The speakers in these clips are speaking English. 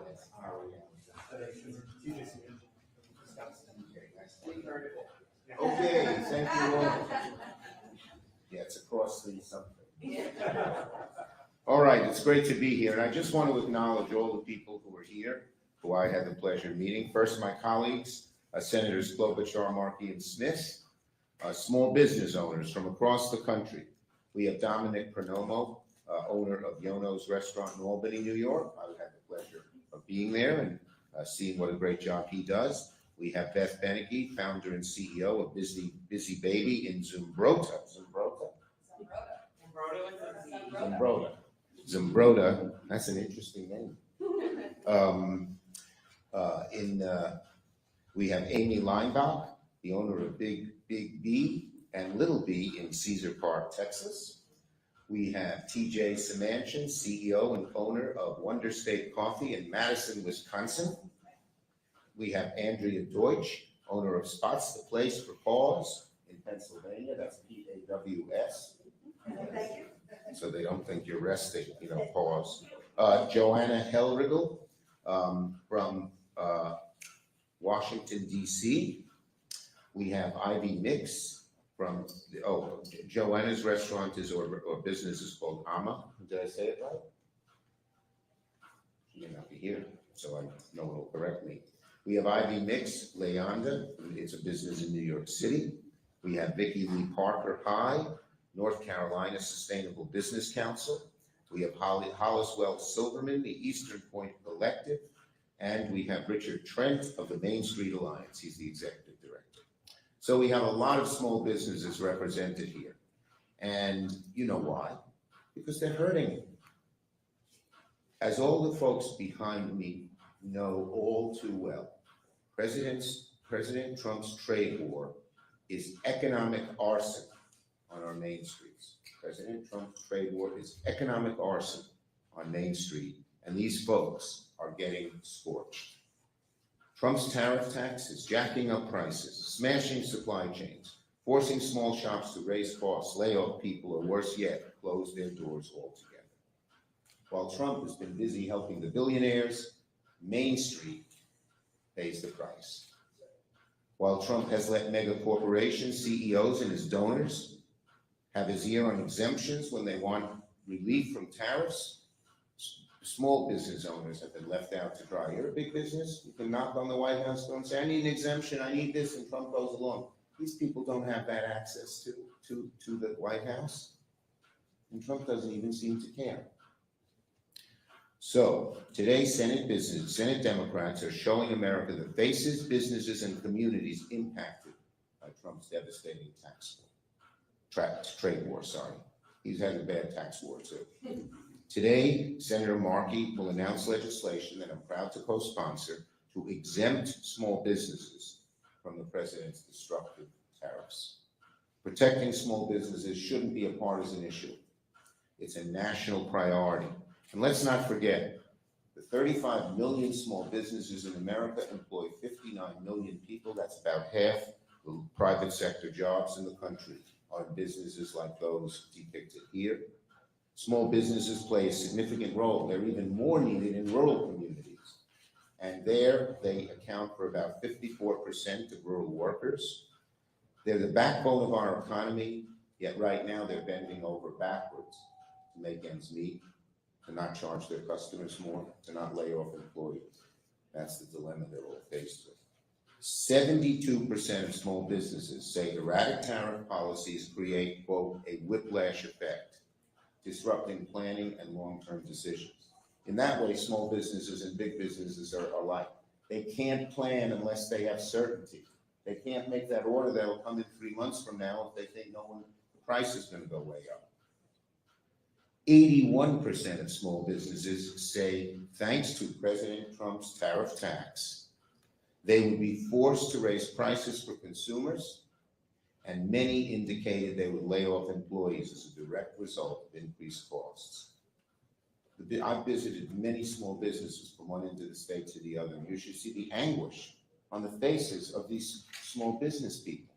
Yes, how are you? Okay, thank you all. Yeah, it's across the something. All right, it's great to be here, and I just want to acknowledge all the people who are here, who I had the pleasure of meeting. First, my colleagues, Senators Klobuchar, Markey, and Smith, small business owners from across the country. We have Dominic Pernomo, owner of Yono's Restaurant in Albany, New York. I had the pleasure of being there and seeing what a great job he does. We have Beth Benaki, founder and CEO of Busy Baby in Zumbrota. Zumbrota, that's an interesting name. We have Amy Leinbach, the owner of Big B and Little B in Cedar Park, Texas. We have TJ Samanchin, CEO and owner of Wonder State Coffee in Madison, Wisconsin. We have Andrea Deutsch, owner of Spots the Place for Paws in Pennsylvania. That's P-A-W-S. So they don't think you're resting, pause. Joanna Hellriegel from Washington, D.C. We have Ivy Mix from, Joanna's restaurant is or business is called Ama. Did I say it right? She may not be here, so I know it will correct me. We have Ivy Mix, Leonda. It's a business in New York City. We have Vicki Lee Parker High, North Carolina Sustainable Business Council. We have Holliswell Silverman, the Eastern Point Collective. And we have Richard Trent of the Main Street Alliance. He's the executive director. So we have a lot of small businesses represented here. And you know why? Because they're hurting. As all the folks behind me know all too well, President Trump's trade war is economic arson on our main streets. President Trump's trade war is economic arson on Main Street, and these folks are getting scorched. Trump's tariff tax is jacking up prices, smashing supply chains, forcing small shops to raise costs, lay off people, or worse yet, close their doors altogether. While Trump has been busy helping the billionaires, Main Street pays the price. While Trump has let mega corporations, CEOs, and his donors have his ear on exemptions when they want relief from tariffs, small business owners have been left out to dry. You're a big business, you can knock on the White House door and say, I need an exemption, I need this, and Trump goes along. These people don't have that access to the White House, and Trump doesn't even seem to care. So today, Senate Democrats are showing America the faces, businesses, and communities impacted by Trump's devastating trade war, He's had a bad tax war too. Today, Senator Markey will announce legislation that I'm proud to co-sponsor to exempt small businesses from the president's destructive tariffs. Protecting small businesses shouldn't be a partisan issue. It's a national priority. And let's not forget, the 35 million small businesses in America employ 59 million people. That's about half the private sector jobs in the country are in businesses like those depicted here. Small businesses play a significant role. They're even more needed in rural communities. And there they account for about 54% of rural workers. They're the backbone of our economy, yet right now they're bending over backwards to make ends meet, to not charge their customers more, to not lay off employees. That's the dilemma they're all faced with. 72% of small businesses say erratic tariff policies create, quote, a whiplash effect, disrupting planning and long-term decisions. In that way, small businesses and big businesses are alike. They can't plan unless they have certainty. They can't make that order that will come in 3 months from now if they think the price is going to go way up. 81% of small businesses say, thanks to President Trump's tariff tax, they would be forced to raise prices for consumers, and many indicated they would lay off employees as a direct result of increased costs. I've visited many small businesses from one end of the state to the other, and you should see the anguish on the faces of these small business people.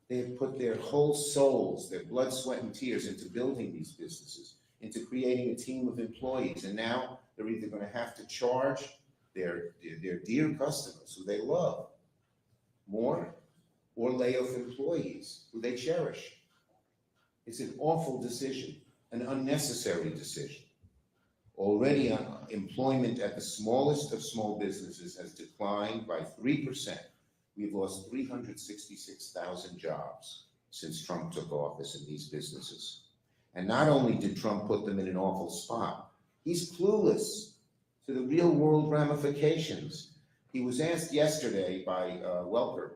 They have put their whole souls, their blood, sweat, and tears into building these businesses. into creating a team of employees. And now they're either going to have to charge their dear customers who they love more, or lay off employees who they cherish. It's an awful decision, an unnecessary decision. Already, employment at the smallest of small businesses has declined by 3%. We've lost 366,000 jobs since Trump took office in these businesses. And not only did Trump put them in an awful spot, he's clueless to the real world ramifications. He was asked yesterday by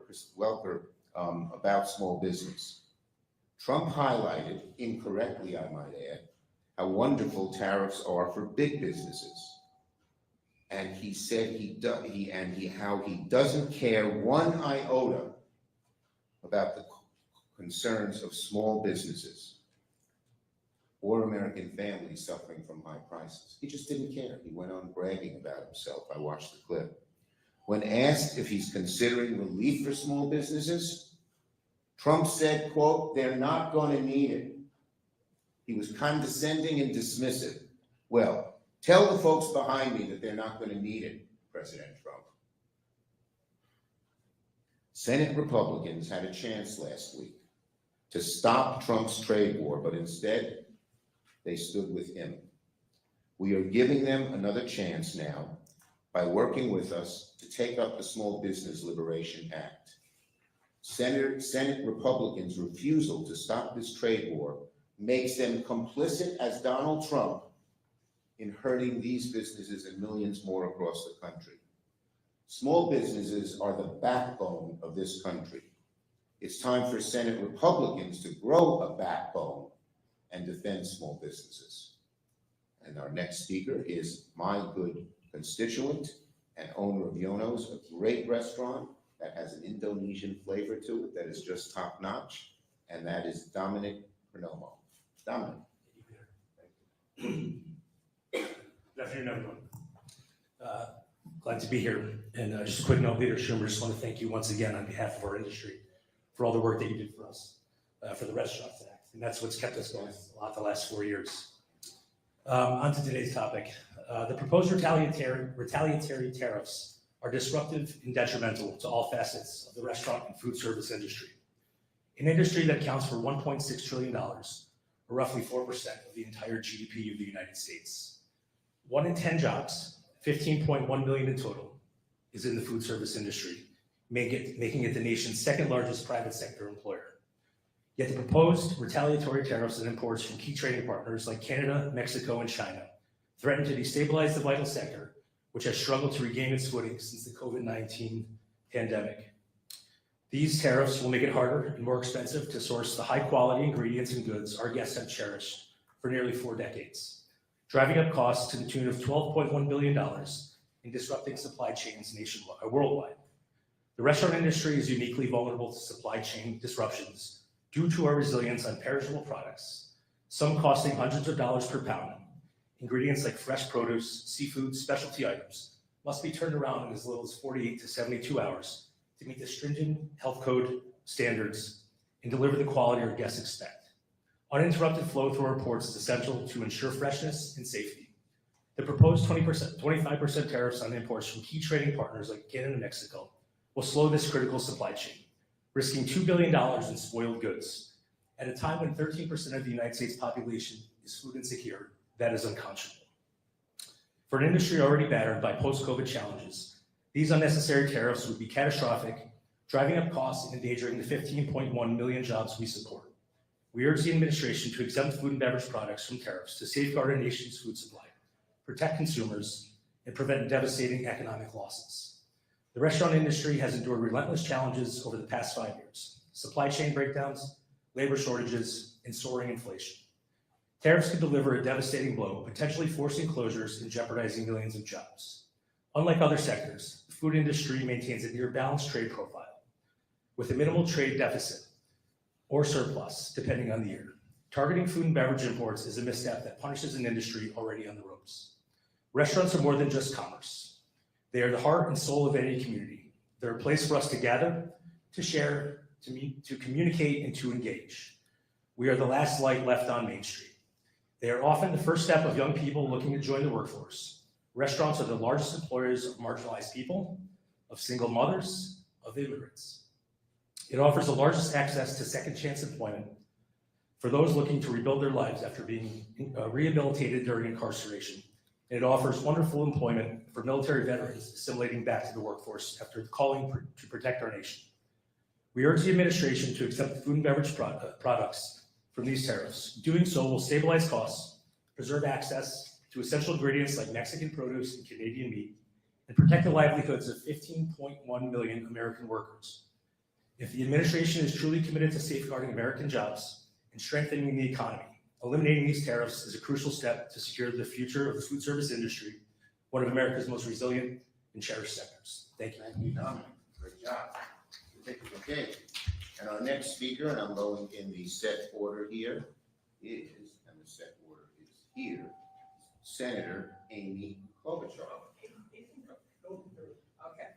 Chris Welker, about small business. Trump highlighted, incorrectly I might add, how wonderful tariffs are for big businesses. And he said how he doesn't care one iota about the concerns of small businesses or American families suffering from high prices. He just didn't care. He went on bragging about himself. I watched the clip. When asked if he's considering relief for small businesses, Trump said, quote, "They're not going to need it." He was condescending and dismissive. Well, tell the folks behind me that they're not going to need it, President Trump. Senate Republicans had a chance last week to stop Trump's trade war, but instead they stood with him. We are giving them another chance now by working with us to take up the Small Business Liberation Act. Senate Republicans' refusal to stop this trade war makes them complicit as Donald Trump in hurting these businesses and millions more across the country. Small businesses are the backbone of this country. It's time for Senate Republicans to grow a backbone and defend small businesses. And our next speaker is my good constituent and owner of Yono's, a great restaurant that has an Indonesian flavor to it that is just top notch, and that is Dominic Pernomo. Dominic. Good afternoon, everyone. Glad to be here. And just a quick note, Leader Schumer, just want to thank you once again on behalf of our industry for all the work that you did for us, for the Restaurants Act. And that's what's kept us going a lot the last 4 years. On to today's topic. The proposed retaliatory tariffs are disruptive and detrimental to all facets of the restaurant and food service industry. An industry that accounts for $1.6 trillion, or roughly 4% of the entire GDP of the United States. 1 in 10 jobs, 15.1 million in total, is in the food service industry, making it the nation's second largest private sector employer. Yet the proposed retaliatory tariffs and imports from key trading partners like Canada, Mexico, and China threaten to destabilize the vital sector, which has struggled to regain its footing since the COVID-19 pandemic. These tariffs will make it harder and more expensive to source the high-quality ingredients and goods our guests have cherished for nearly 4 decades, driving up costs to the tune of $12.1 billion and disrupting supply chains worldwide. The restaurant industry is uniquely vulnerable to supply chain disruptions due to our resilience on perishable products, some costing hundreds of dollars per pound. Ingredients like fresh produce, seafood, specialty items must be turned around in as little as 48 to 72 hours to meet the stringent health code standards and deliver the quality our guests expect. Uninterrupted flow through our ports is essential to ensure freshness and safety. The proposed 25% tariffs on imports from key trading partners like Canada and Mexico will slow this critical supply chain, risking $2 billion in spoiled goods. At a time when 13% of the United States population is food insecure, that is unconscionable. For an industry already battered by post-COVID challenges, these unnecessary tariffs would be catastrophic, driving up costs and endangering the 15.1 million jobs we support. We urge the administration to exempt food and beverage products from tariffs to safeguard our nation's food supply, protect consumers, and prevent devastating economic losses. The restaurant industry has endured relentless challenges over the past 5 years: supply chain breakdowns, labor shortages, and soaring inflation. Tariffs could deliver a devastating blow, potentially forcing closures and jeopardizing millions of jobs. Unlike other sectors, the food industry maintains a near balanced trade profile, with a minimal trade deficit or surplus, depending on the year. Targeting food and beverage imports is a misstep that punishes an industry already on the ropes. Restaurants are more than just commerce. They are the heart and soul of any community. They're a place for us to gather, to share, to meet, to communicate, and to engage. We are the last light left on Main Street. They are often the first step of young people looking to join the workforce. Restaurants are the largest employers of marginalized people, of single mothers, of immigrants. It offers the largest access to second chance employment for those looking to rebuild their lives after being rehabilitated during incarceration. It offers wonderful employment for military veterans assimilating back to the workforce after calling to protect our nation. We urge the administration to accept food and beverage products from these tariffs. Doing so will stabilize costs, preserve access to essential ingredients like Mexican produce and Canadian meat, and protect the livelihoods of 15.1 million American workers. If the administration is truly committed to safeguarding American jobs and strengthening the economy, eliminating these tariffs is a crucial step to secure the future of the food service industry, one of America's most resilient and cherished sectors. Thank you. Thank you, Dominic. Great job. Okay, and our next speaker, and I'm going in the set order here, and the set order is here, Senator Amy Klobuchar. Okay.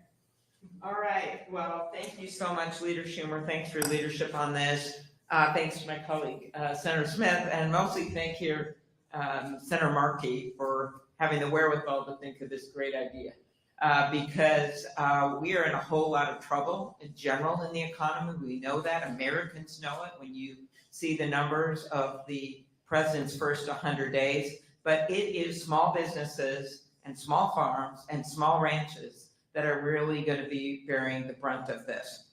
All right. Well, thank you so much, Leader Schumer. Thanks for your leadership on this. Thanks to my colleague, Senator Smith, and mostly thank you, Senator Markey, for having the wherewithal to think of this great idea. Because we are in a whole lot of trouble in general in the economy. We know that. Americans know it when you see the numbers of the president's first 100 days. But it is small businesses and small farms and small ranches that are really going to be bearing the brunt of this.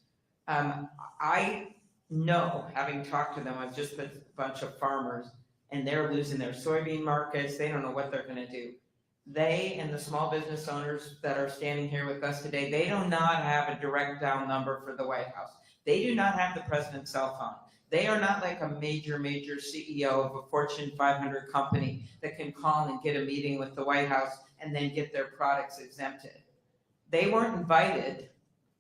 I know, having talked to them, I've just been a bunch of farmers, and they're losing their soybean markets. They don't know what they're going to do. They and the small business owners that are standing here with us today, they do not have a direct down number for the White House. They do not have the president's cell phone. They are not like a major CEO of a Fortune 500 company that can call and get a meeting with the White House and then get their products exempted. They weren't invited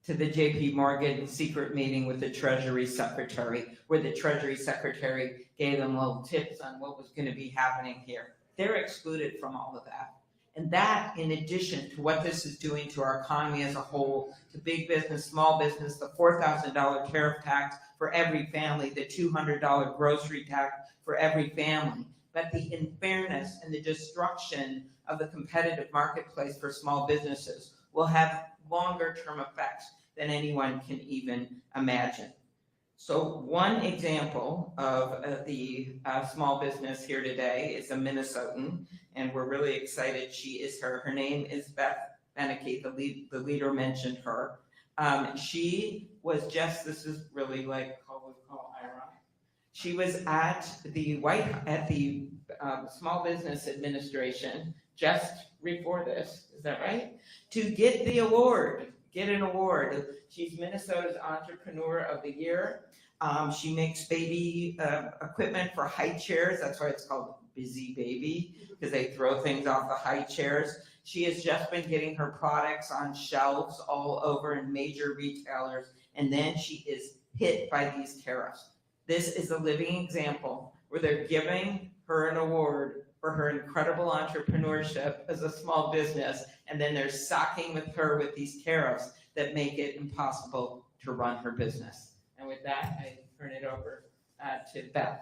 to the JP Morgan secret meeting with the Treasury Secretary, where the Treasury Secretary gave them little tips on what was going to be happening here. They're excluded from all of that. And that, in addition to what this is doing to our economy as a whole, to big business, small business, the $4,000 tariff tax for every family, the $200 grocery tax for every family, but the unfairness and the destruction of the competitive marketplace for small businesses will have longer term effects than anyone can even imagine. So one example of the small business here today is a Minnesotan, and we're really excited. Her name is Beth Benaki. The leader mentioned her. She was this is really like ironic. She was at the Small Business Administration just before this, is that right? To get an award. She's Minnesota's Entrepreneur of the Year. She makes baby equipment for high chairs. That's why it's called Busy Baby, because they throw things off the high chairs. She has just been getting her products on shelves all over in major retailers, and then she is hit by these tariffs. This is a living example where they're giving her an award for her incredible entrepreneurship as a small business, and then they're socking with her with these tariffs that make it impossible to run her business. And with that, I turn it over to Beth.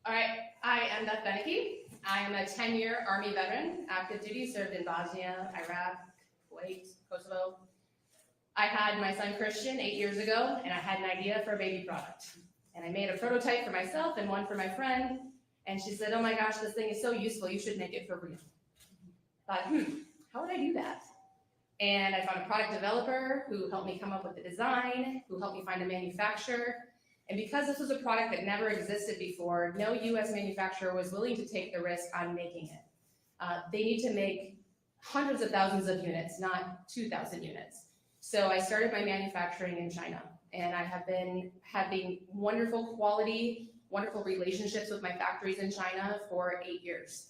All right, I am Beth Benaki. I am a 10-year Army veteran, active duty, served in Bosnia, Iraq, Kuwait, Kosovo. I had my son Christian 8 years ago, and I had an idea for a baby product. And I made a prototype for myself and one for my friend, and she said, oh my gosh, this thing is so useful, you should make it for real. I thought, how would I do that? And I found a product developer who helped me come up with the design, who helped me find a manufacturer. And because this was a product that never existed before, no US manufacturer was willing to take the risk on making it. They need to make hundreds of thousands of units, not 2,000 units. So I started my manufacturing in China, and I have been having wonderful quality, wonderful relationships with my factories in China for 8 years.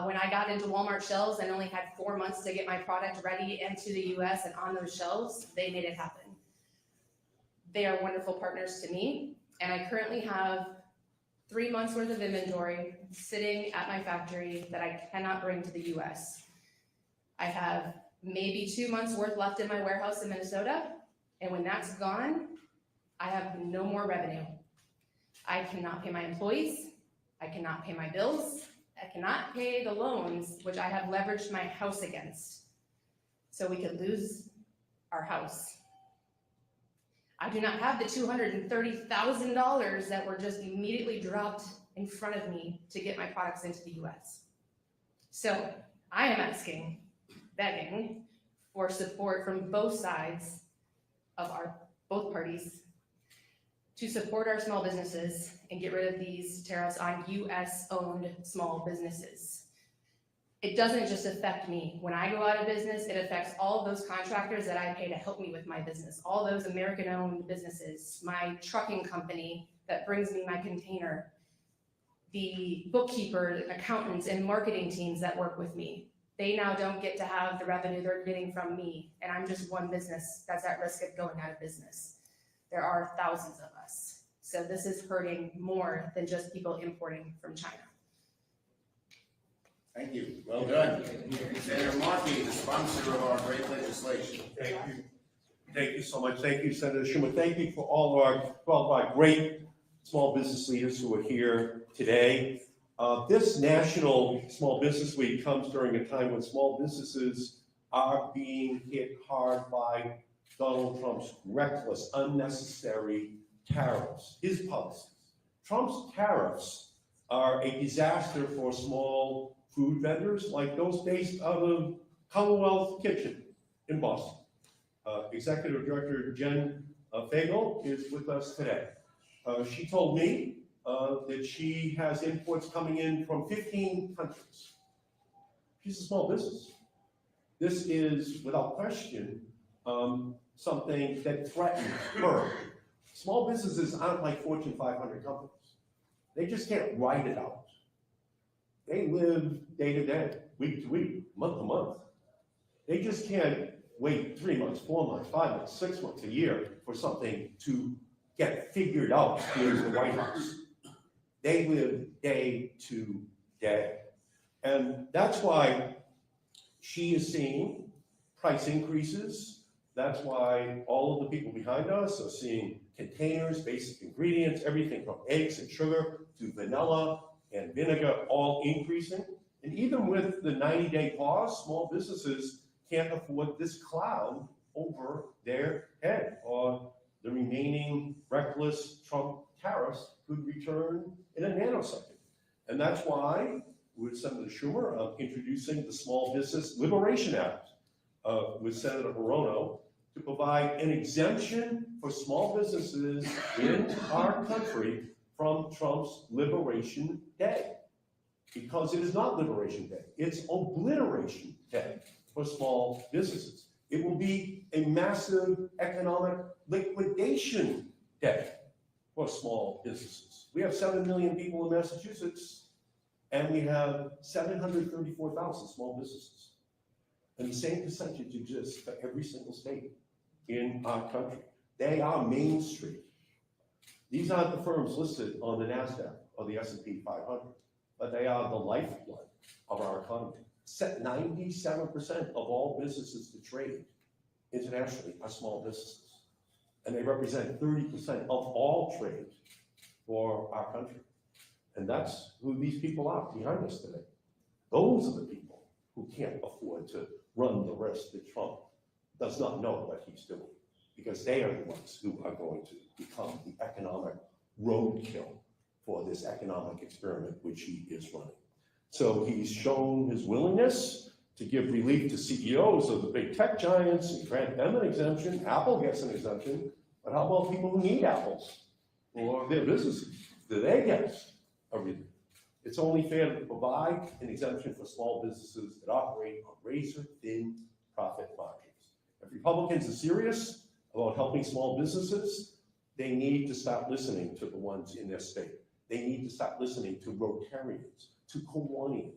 When I got into Walmart shelves and only had 4 months to get my product ready into the US and on those shelves, they made it happen. They are wonderful partners to me, and I currently have 3 months worth of inventory sitting at my factory that I cannot bring to the US. I have maybe 2 months worth left in my warehouse in Minnesota, and when that's gone, I have no more revenue. I cannot pay my employees. I cannot pay my bills. I cannot pay the loans, which I have leveraged my house against. So we could lose our house. I do not have the $230,000 that were just immediately dropped in front of me to get my products into the US. So I am asking, begging for support from both sides of both parties to support our small businesses and get rid of these tariffs on US-owned small businesses. It doesn't just affect me. When I go out of business, it affects all of those contractors that I pay to help me with my business, all those American-owned businesses, my trucking company that brings me my container, the bookkeeper, accountants, and marketing teams that work with me. They now don't get to have the revenue they're getting from me, and I'm just one business that's at risk of going out of business. There are thousands of us. So this is hurting more than just people importing from China. Thank you. Well done. Senator Markey, the sponsor of our great legislation. Thank you. Thank you so much. Thank you, Senator Schumer. Thank you for all of our great small business leaders who are here today. This National Small Business Week comes during a time when small businesses are being hit hard by Donald Trump's reckless, unnecessary tariffs, his policies. Trump's tariffs are a disaster for small food vendors like those based out of Commonwealth Kitchen in Boston. Executive Director Jen Fagel is with us today. She told me that she has imports coming in from 15 countries. She's a small business. This is, without question, something that threatens her. Small businesses aren't like Fortune 500 companies. They just can't write it out. They live day to day, week to week, month to month. They just can't wait 3 months, 4 months, 5 months, 6 months, a year for something to get figured out here in the White House. They live day to day. And that's why she is seeing price increases. That's why all of the people behind us are seeing containers, basic ingredients, everything from eggs and sugar to vanilla and vinegar all increasing. And even with the 90-day pause, small businesses can't afford this cloud over their head, or the remaining reckless Trump tariffs could return in a nanosecond. And that's why, with Senator Schumer, I'm introducing the Small Business Liberation Act with Senator Hirono to provide an exemption for small businesses in our country from Trump's Liberation Day. Because it is not Liberation Day, it's Obliteration Day for small businesses. It will be a massive economic liquidation day for small businesses. We have 7 million people in Massachusetts, and we have 734,000 small businesses. And the same percentage exists for every single state in our country. They are Main Street. These aren't the firms listed on the NASDAQ or the S&P 500, but they are the lifeblood of our economy. 97% of all businesses to trade internationally are small businesses. And they represent 30% of all trade for our country. And that's who these people are behind us today. Those are the people who can't afford to run the risk that Trump does not know what he's doing, because they are the ones who are going to become the economic roadkill for this economic experiment which he is running. So he's shown his willingness to give relief to CEOs of the big tech giants and grant them an exemption. Apple gets an exemption, but how about people who need apples or their businesses? Do they get a relief? It's only fair to provide an exemption for small businesses that operate on razor-thin profit margins. If Republicans are serious about helping small businesses, they need to start listening to the ones in their state. They need to start listening to Rotarians, to Kiwanians,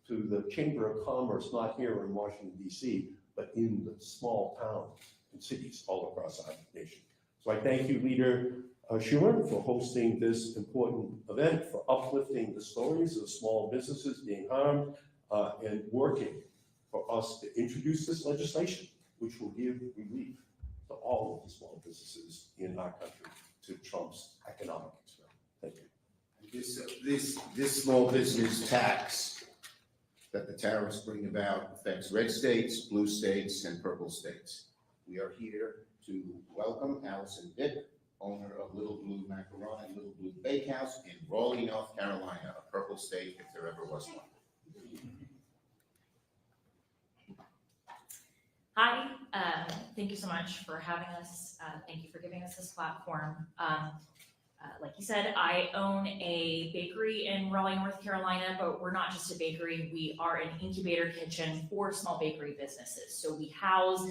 to the Chamber of Commerce, not here in Washington, D.C., but in the small towns and cities all across our nation. So I thank you, Leader Schumer, for hosting this important event, for uplifting the stories of small businesses being harmed, and working for us to introduce this legislation, which will give relief to all of the small businesses in our country. to Trump's economic experiment. Thank you. This small business tax that the tariffs bring about affects red states, blue states, and purple states. We are here to welcome Allison Dick, owner of Little Blue Macaron and Little Blue Bakehouse in Raleigh, North Carolina, a purple state if there ever was one. Hi, thank you so much for having us. Thank you for giving us this platform. Like you said, I own a bakery in Raleigh, North Carolina, but we're not just a bakery. We are an incubator kitchen for small bakery businesses. So we house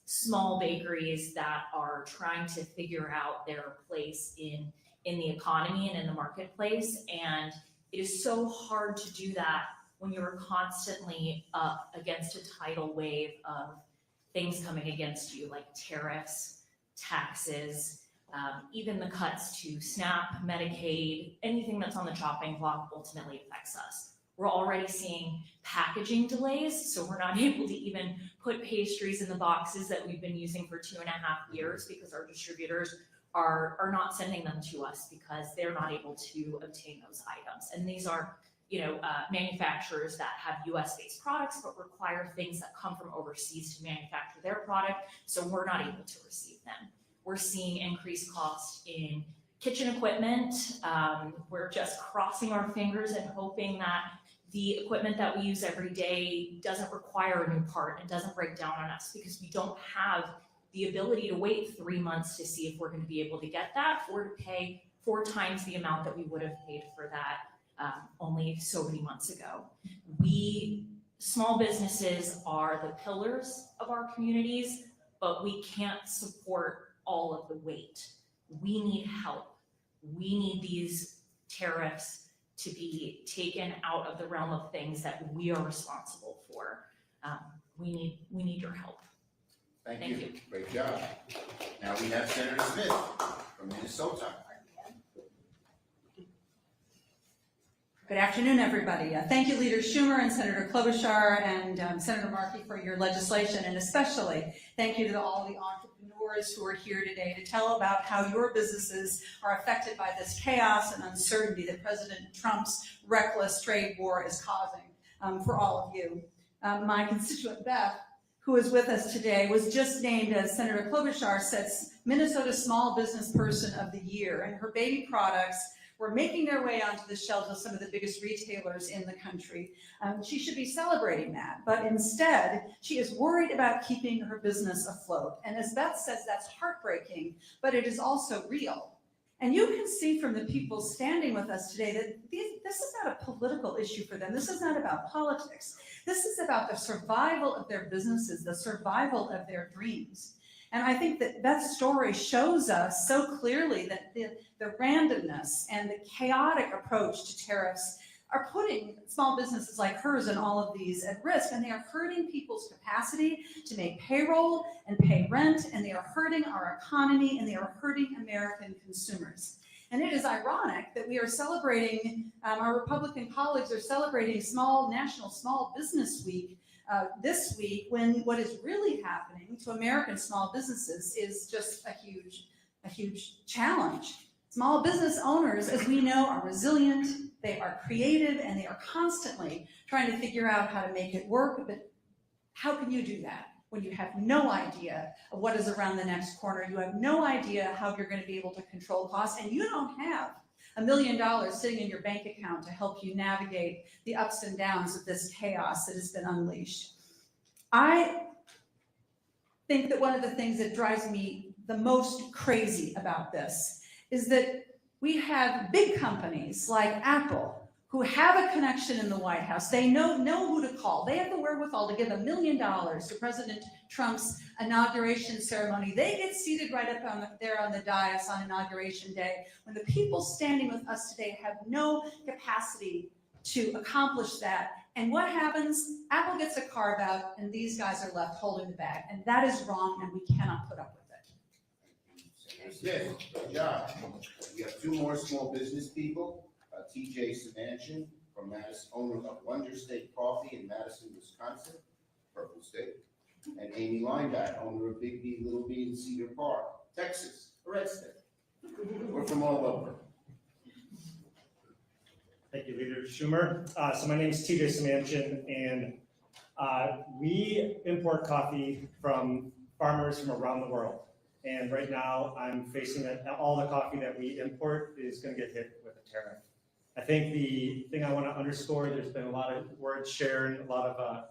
small bakeries that are trying to figure out their place in the economy and in the marketplace. And it is so hard to do that when you're constantly up against a tidal wave of things coming against you, like tariffs, taxes, even the cuts to SNAP, Medicaid, anything that's on the chopping block ultimately affects us. We're already seeing packaging delays, so we're not able to even put pastries in the boxes that we've been using for 2.5 years because our distributors are not sending them to us because they're not able to obtain those items. And these are manufacturers that have US-based products but require things that come from overseas to manufacture their product, so we're not able to receive them. We're seeing increased costs in kitchen equipment. We're just crossing our fingers and hoping that the equipment that we use every day doesn't require a new part and doesn't break down on us, because we don't have the ability to wait 3 months to see if we're going to be able to get that or to pay 4 times the amount that we would have paid for that only so many months ago. Small businesses are the pillars of our communities, but we can't support all of the weight. We need help. We need these tariffs to be taken out of the realm of things that we are responsible for. We need your help. Thank Thank you. Great job. Now we have Senator Smith from Minnesota. Good afternoon, everybody. Thank you, Leader Schumer and Senator Klobuchar and Senator Markey for your legislation, and especially thank you to all the entrepreneurs who are here today to tell about how your businesses are affected by this chaos and uncertainty that President Trump's reckless trade war is causing for all of you. My constituent Beth, who is with us today, was just named, as Senator Klobuchar says, Minnesota Small Business Person of the Year, and her baby products were making their way onto the shelves of some of the biggest retailers in the country. She should be celebrating that, but instead, she is worried about keeping her business afloat. And as Beth says, that's heartbreaking, but it is also real. And you can see from the people standing with us today that this is not a political issue for them. This is not about politics. This is about the survival of their businesses, the survival of their dreams. And I think that Beth's story shows us so clearly that the randomness and the chaotic approach to tariffs are putting small businesses like hers and all of these at risk, and they are hurting people's capacity to make payroll and pay rent, and they are hurting our economy, and they are hurting American consumers. And it is ironic that we are celebrating, our Republican colleagues are celebrating National Small Business Week this week, when what is really happening to American small businesses is just a huge challenge. Small business owners, as we know, are resilient, they are creative, and they are constantly trying to figure out how to make it work. But how can you do that when you have no idea of what is around the next corner? You have no idea how you're going to be able to control costs, and you don't have $1 million sitting in your bank account to help you navigate the ups and downs of this chaos that has been unleashed. I think that one of the things that drives me the most crazy about this is that we have big companies like Apple who have a connection in the White House. They know who to call. They have the wherewithal to give $1 million to President Trump's inauguration ceremony. They get seated right up there on the dais on Inauguration Day, when the people standing with us today have no capacity to accomplish that. And what happens? Apple gets a carve out, and these guys are left holding the bag. And that is wrong, and we cannot put up with it. Senator Smith, good job. We have 2 more small business people. TJ Samanchian, from Madison, owner of Wonder State Coffee in Madison, Wisconsin, purple state. And Amy Lineback, owner of Big B, Little B in Cedar Park, Texas, a red state. We're from all over. Thank you, Leader Schumer. So my name is TJ Samanchian, and we import coffee from farmers from around the world. And right now, I'm facing that all the coffee that we import is going to get hit with a tariff. I think the thing I want to underscore, there's been a lot of words shared, a lot of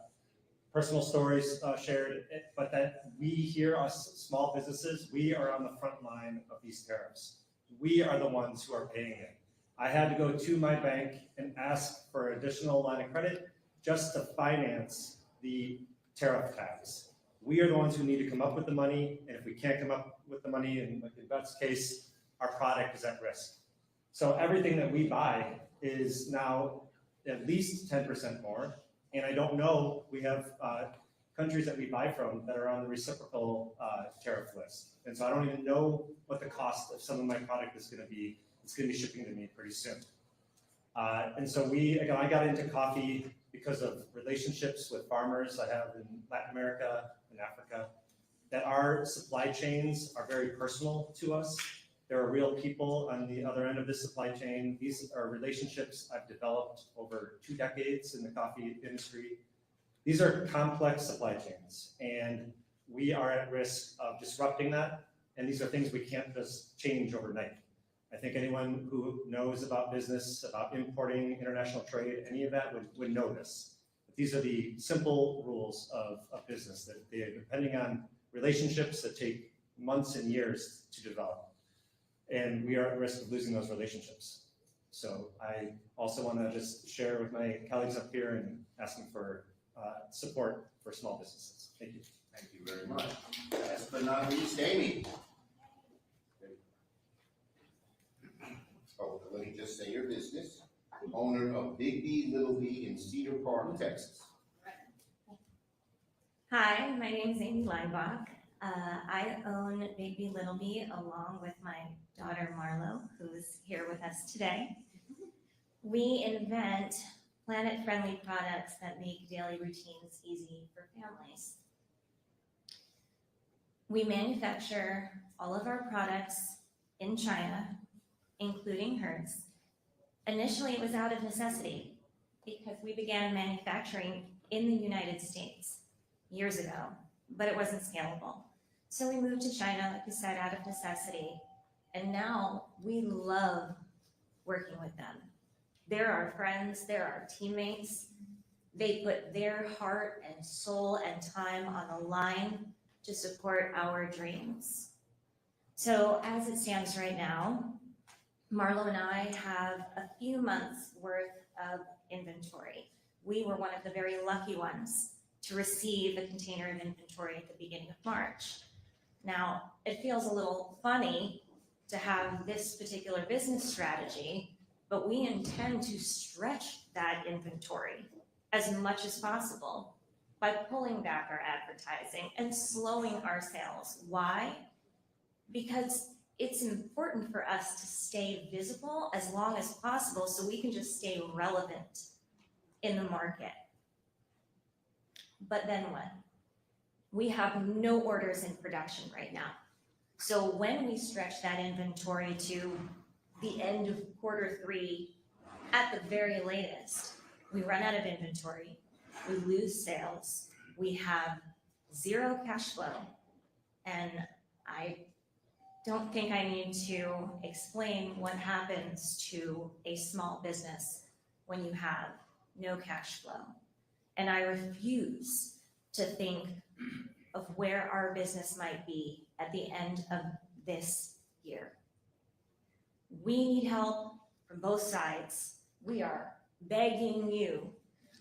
personal stories shared, but that we here, us small businesses, we are on the front line of these tariffs. We are the ones who are paying it. I had to go to my bank and ask for additional line of credit just to finance the tariff tax. We are the ones who need to come up with the money, and if we can't come up with the money, in Beth's case, our product is at risk. So everything that we buy is now at least 10% more, and I don't know, we have countries that we buy from that are on the reciprocal tariff list. And so I don't even know what the cost of some of my product is going to be. It's going to be shipping to me pretty soon. And so I got into coffee because of relationships with farmers I have in Latin America and Africa, that our supply chains are very personal to us. There are real people on the other end of this supply chain. These are relationships I've developed over 2 decades in the coffee industry. These are complex supply chains, and we are at risk of disrupting that. And these are things we can't just change overnight. I think anyone who knows about business, about importing, international trade, any of that would know this. But these are the simple rules of business that they are depending on relationships that take months and years to develop. And we are at risk of losing those relationships. So I also want to just share with my colleagues up here and asking for support for small businesses. Thank you. Thank you very much. Last but not least, Amy. Oh, let me just say your business. Owner of Big B, Little B in Cedar Park, Texas. Hi, my name is Amy Leinbach. I own Big B Little B along with my daughter Marlo, who is here with us today. We invent planet-friendly products that make daily routines easy for families. We manufacture all of our products in China, including hers. Initially, it was out of necessity because we began manufacturing in the United States years ago, but it wasn't scalable. So we moved to China, like I said, out of necessity. And now we love working with them. They're our friends, they're our teammates. They put their heart and soul and time on the line to support our dreams. So as it stands right now, Marlo and I have a few months worth of inventory. We were one of the very lucky ones to receive a container of inventory at the beginning of March. Now, it feels a little funny to have this particular business strategy, but we intend to stretch that inventory as much as possible by pulling back our advertising and slowing our sales. Why? Because it's important for us to stay visible as long as possible so we can just stay relevant in the market. But then what? We have no orders in production right now. So when we stretch that inventory to the end of Q3, at the very latest, we run out of inventory, we lose sales, we have zero cash flow, and I don't think I need to explain what happens to a small business when you have no cash flow. And I refuse to think of where our business might be at the end of this year. We need help from both sides. We are begging you.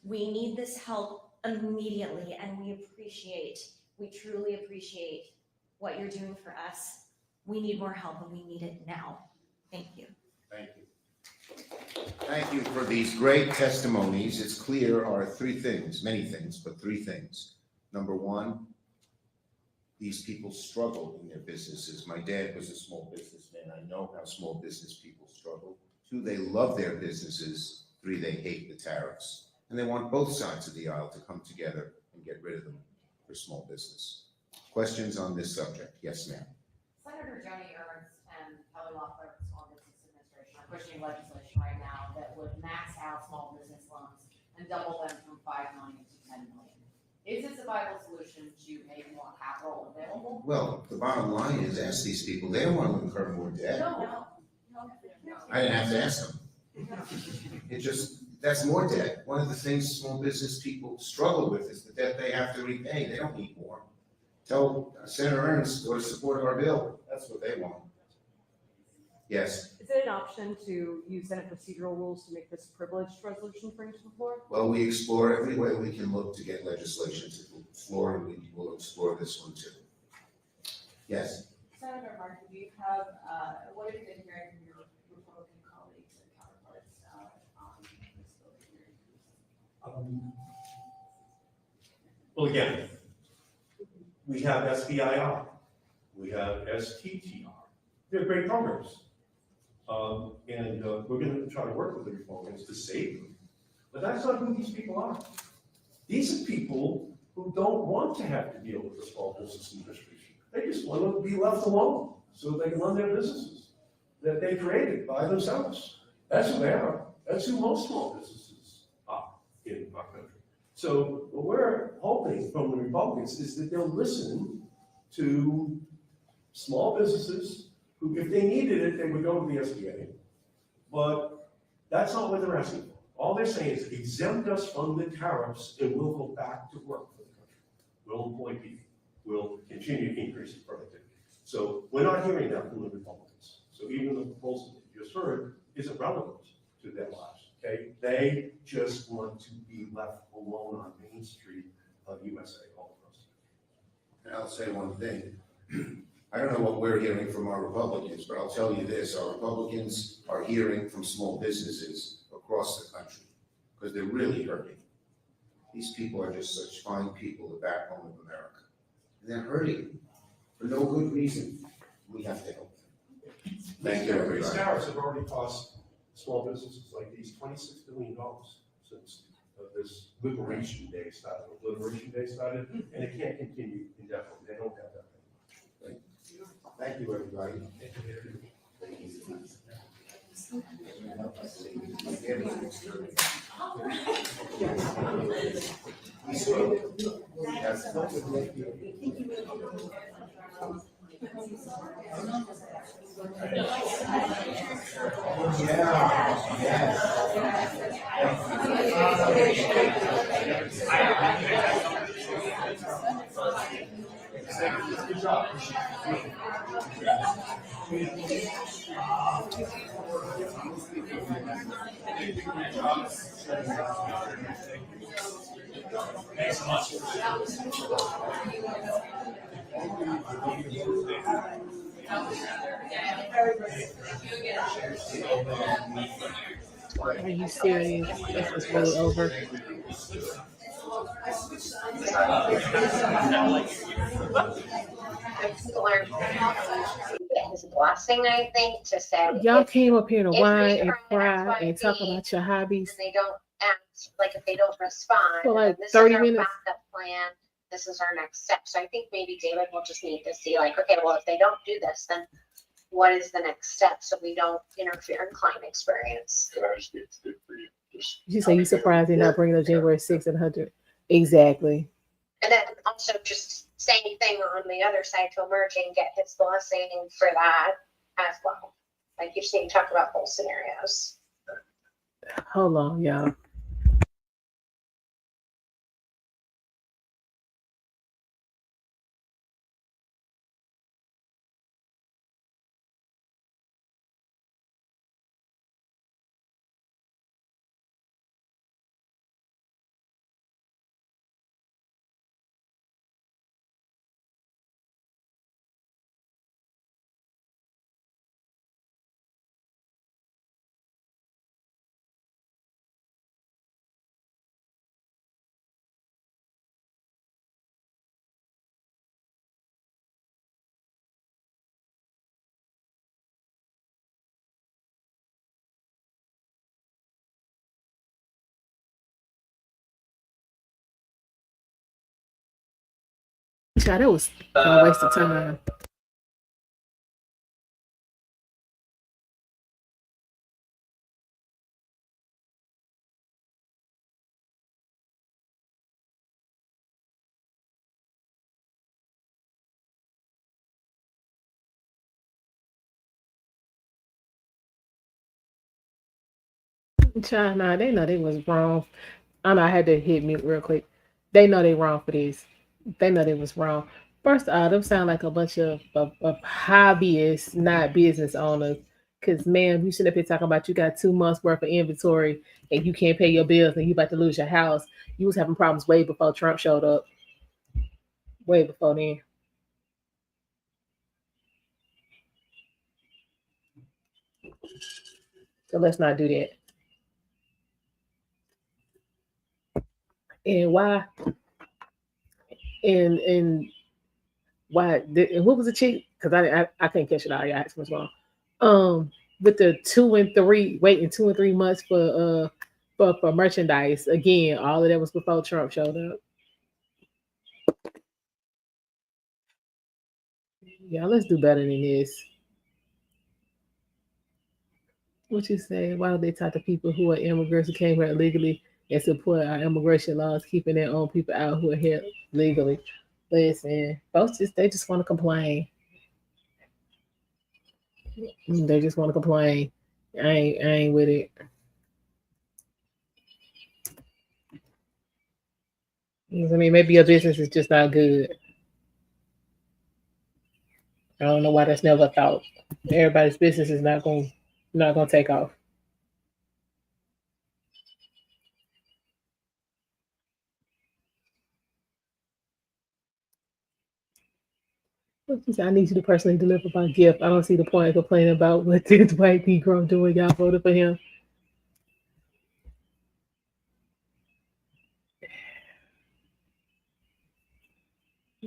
We need this help immediately, and we truly appreciate what you're doing for us. We need more help, and we need it now. Thank you. Thank you. Thank you for these great testimonies. It's clear are 3 things, many things, but 3 things. Number 1, these people struggle in their businesses. My dad was a small businessman. I know how small business people struggle. 2, they love their businesses. 3, they hate the tariffs. And they want both sides of the aisle to come together and get rid of them for small business. Questions on this subject? Yes, ma'am. Senator Joni Ernst and Kelly law clerk, Small Business Administration, are pushing legislation right now that would max out small business loans and double them from 5 million to 10 million. Is this a viable solution to make more capital available? Well, the bottom line is, ask these people, they don't want to incur more debt. No. I didn't have to ask them. It just, that's more debt. One of the things small business people struggle with is the debt they have to repay. They don't need more. Tell Senator Ernst, go to support our bill. That's what they want. Yes, Is it an option to use Senate procedural rules to make this a privileged resolution bring to the floor? well, we explore every way we can look to get legislation to the floor, and we will explore this one too. Yes, Senator Markey, do you have, what have you been hearing from your Republican colleagues and counterparts on this bill? Well, again, we have SBIR, we have STTR. They're great programs. And we're going to try to work with the Republicans to save them. But that's not who these people are. These are people who don't want to have to deal with the small business industry. They just want to be left alone so they can run their businesses that they created by themselves. That's who they are. That's who most small businesses are in our country. So what we're hoping from the Republicans is that they'll listen to small businesses who, if they needed it, they would go to the SBA. But that's not what they're asking for. All they're saying is exempt us from the tariffs and we'll go back to work for the country. We'll employ people. We'll continue to increase the productivity. So we're not hearing that from the Republicans. So even the proposal that you just heard isn't relevant to their lives, okay? They just want to be left alone on Main Street of USA all across the country. and I'll say one thing. I don't know what we're hearing from our Republicans, but I'll tell you this, our Republicans are hearing from small businesses across the country, because they're really hurting. These people are just such fine people, the backbone of America. And they're hurting for no good reason. We have to help them. Thank you, These everybody. tariffs have already cost small businesses like these $26 billion since this Liberation Day started, and it can't continue indefinitely. They don't have that. Thank you, everybody. Good job. Thanks so much. Are you serious? This is really over. His blessing, I think, to say Y'all if came up here to if whine we and try cry X, Y, and talk Z, about your hobbies they don't act, like if they don't respond, for like then this 30 is our minutes. backup plan, this is our next step. So I think maybe David will just need to see like, okay, well, if they don't do this, then what is the next step so we don't interfere in client experience? She said, you surprised they're not bringing up January 6th and 100. Exactly. And then also just same thing on the other side to emerging, get his blessing for that as well. Like you're saying, talk about both scenarios. Hold on, y'all. Child, that was a waste of time. China, they know they was wrong. I know I had to hit mute real quick. They know they wrong for this. They know they was wrong. First of all, them sound like a bunch of hobbyists, not business owners. Cause man, you shouldn't have been talking about you got 2 months worth of inventory and you can't pay your bills and you about to lose your house. You was having problems way before Trump showed up. Way before then. So let's not do that. And why? And why? And what was the chick? Because I can't catch it all. Yeah, what's wrong. With the 2 and 3, waiting 2 and 3 months for merchandise. Again, all of that was before Trump showed up. Yeah, let's do better than this. What you say? Why don't they talk to people who are immigrants who came here illegally and support our immigration laws, keeping their own people out who are here legally? Listen, folks they just want to complain. They just want to complain. I ain't with it. I mean, maybe your business is just not good. I don't know why that's never a thought. Everybody's business is not gonna take off. I need you to personally deliver my gift. I don't see the point of complaining about what this white Negro doing. Y'all voted for him.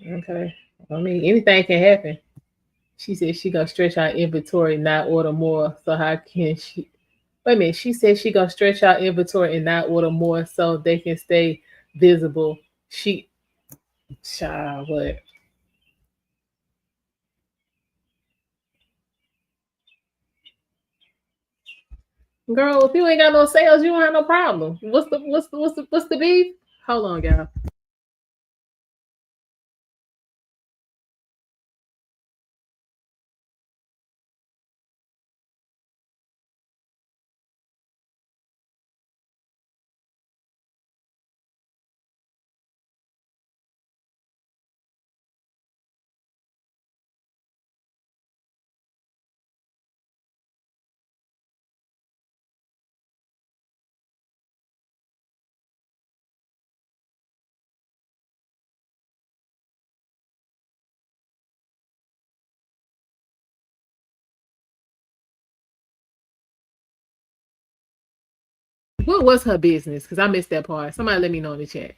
Okay. I mean, anything can happen. She said she gonna stretch out inventory, not order more. So how can she? Wait a minute. She said she gonna stretch out inventory and not order more so they can stay visible. Child, what? Girl, if you ain't got no sales, you don't have no problem. What's the beef? Hold on, y'all. What was her business? Because I missed that part. Somebody let me know in the chat.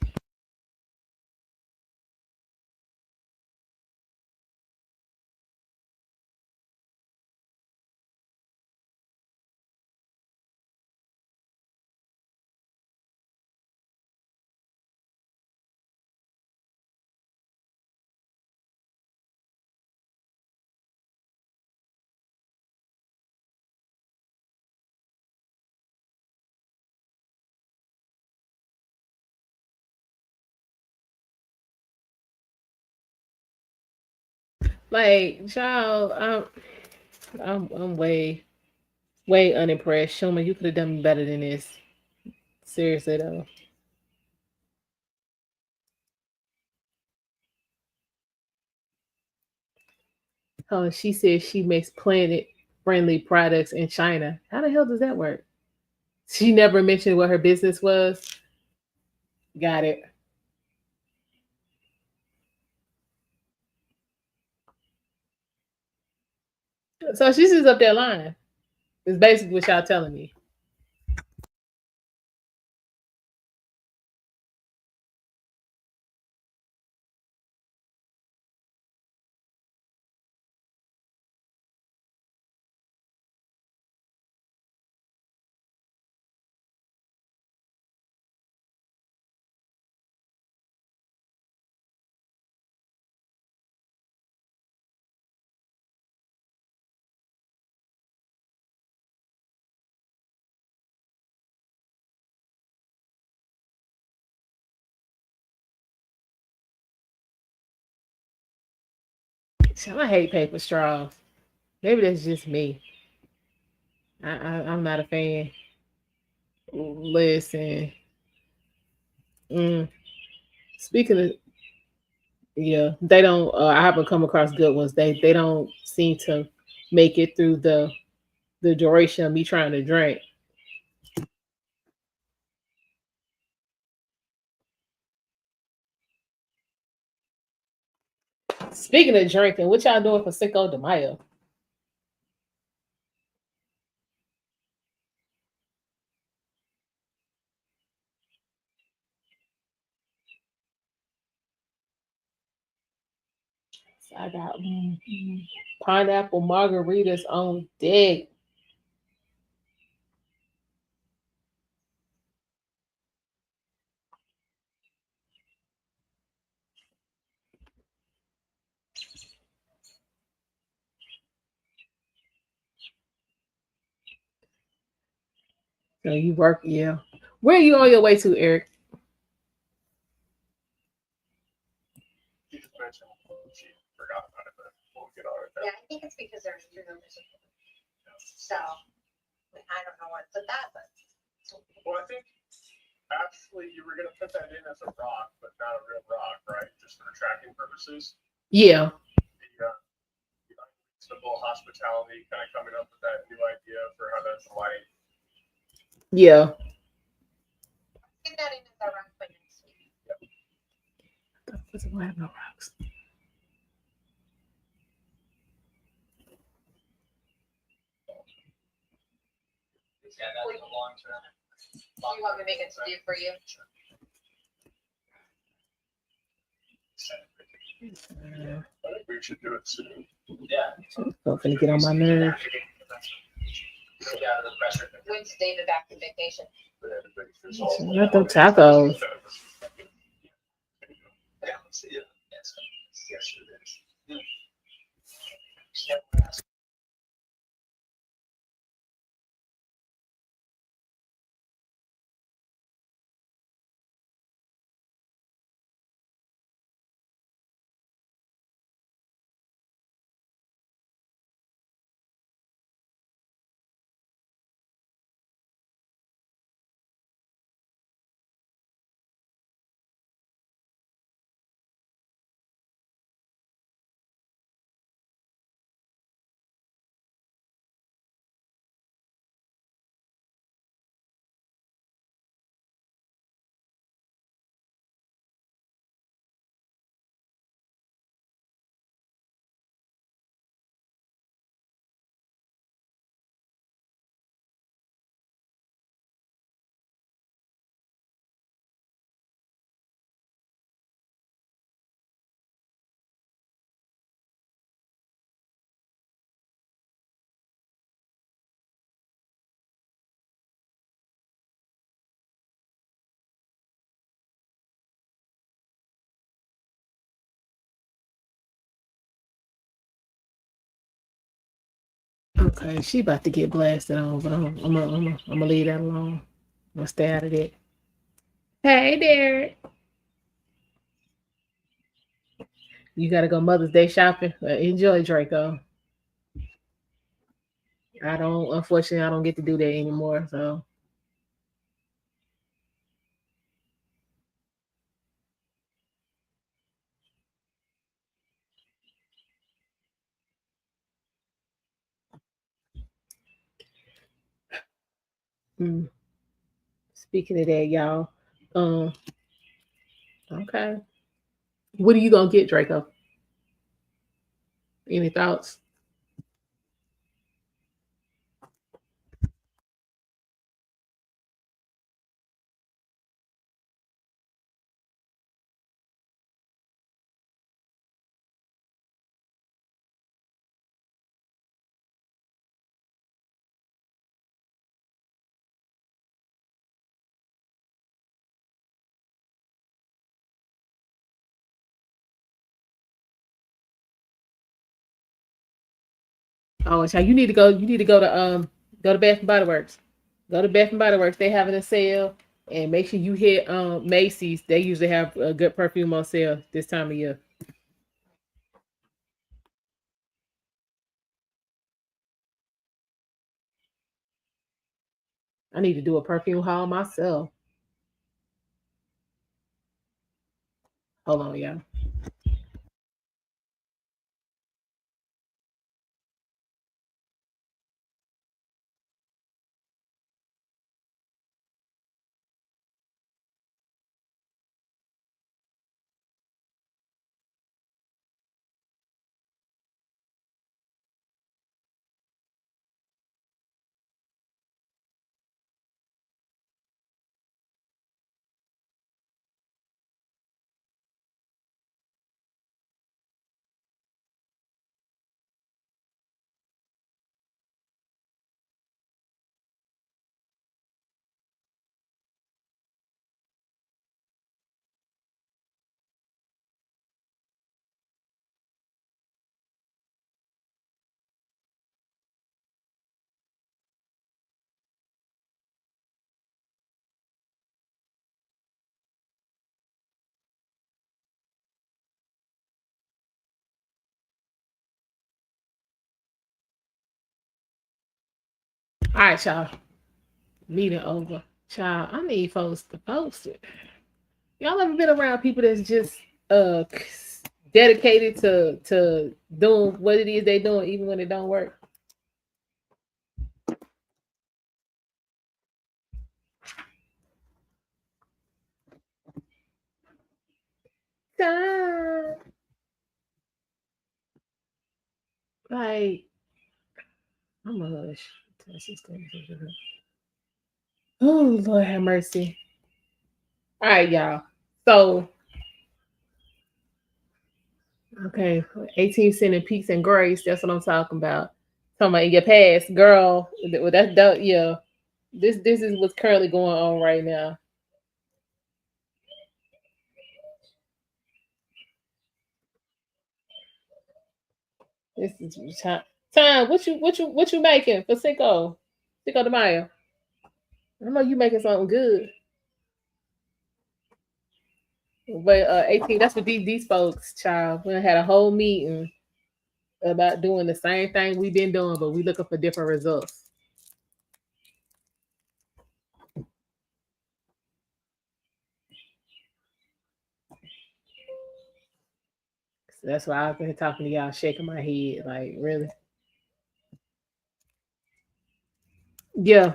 Like, child, I'm way unimpressed. Schumer, you could have done better than this. Seriously though. Oh, she says she makes planet friendly products in China. How the hell does that work? She never mentioned what her business was. Got it. So she's just up there lying. It's basically what y'all telling me. I hate paper straws. Maybe that's just me. I'm not a fan. Listen. Mm, speaking of, yeah, they don't. I haven't come across good ones. They don't seem to make it through the duration of me trying to drink. Speaking of drinking, what y'all doing for Cinco de Mayo? I got pineapple margaritas on deck. So you work, yeah. Where are you on your way to, Eric? She just mentioned she forgot about it, but we'll get on it. Yeah, I think it's because there's two numbers. So, I don't know what put that, but. Well, I think actually you were gonna put that in as a rock, but not a real rock, right? Just for tracking purposes. Yeah. The simple hospitality, kind of coming up with that new idea for how that's light. Yeah. Get that in as a rock for next week. We'll have no rocks. Yeah, that's a long term. Do you want me to make it to do for you? I think we should do it soon. Yeah. I'm gonna get on my nerves. When's David back from vacation? Not them tacos. Okay, she about to get blasted on, but I'm gonna leave that alone. I'm gonna stay out of that. Hey, Derek. You gotta go Mother's Day shopping. Enjoy, Draco. Unfortunately, I don't get to do that anymore. So, mm. Speaking of that, y'all. Um, okay. What are you gonna get, Draco? Any thoughts? Oh, child, you need to go. You need to go to Bath and Body Works. Go to Bath and Body Works. They having a sale, and make sure you hit Macy's. They usually have a good perfume on sale this time of year. I need to do a perfume haul myself. Hold on, y'all. All right, y'all. Meeting over. Child, I need folks to post it. Y'all ever been around people that's just uh dedicated to doing what it is they doing even when it don't work? Time. Like, I'm a hush. Oh, Lord have mercy. All right, y'all. So, okay, 18% in peace and grace. That's what I'm talking about. Talking about in your past, girl. Well, that's that. Yeah, this is what's currently going on right now. This is time. Time. What you making for Cinco? Cinco de Mayo. I know you making something good. But 18. That's what these folks, child. We had a whole meeting about doing the same thing we've been doing, but we looking for different results. So that's why I've been talking to y'all, shaking my head, like, really? Yeah.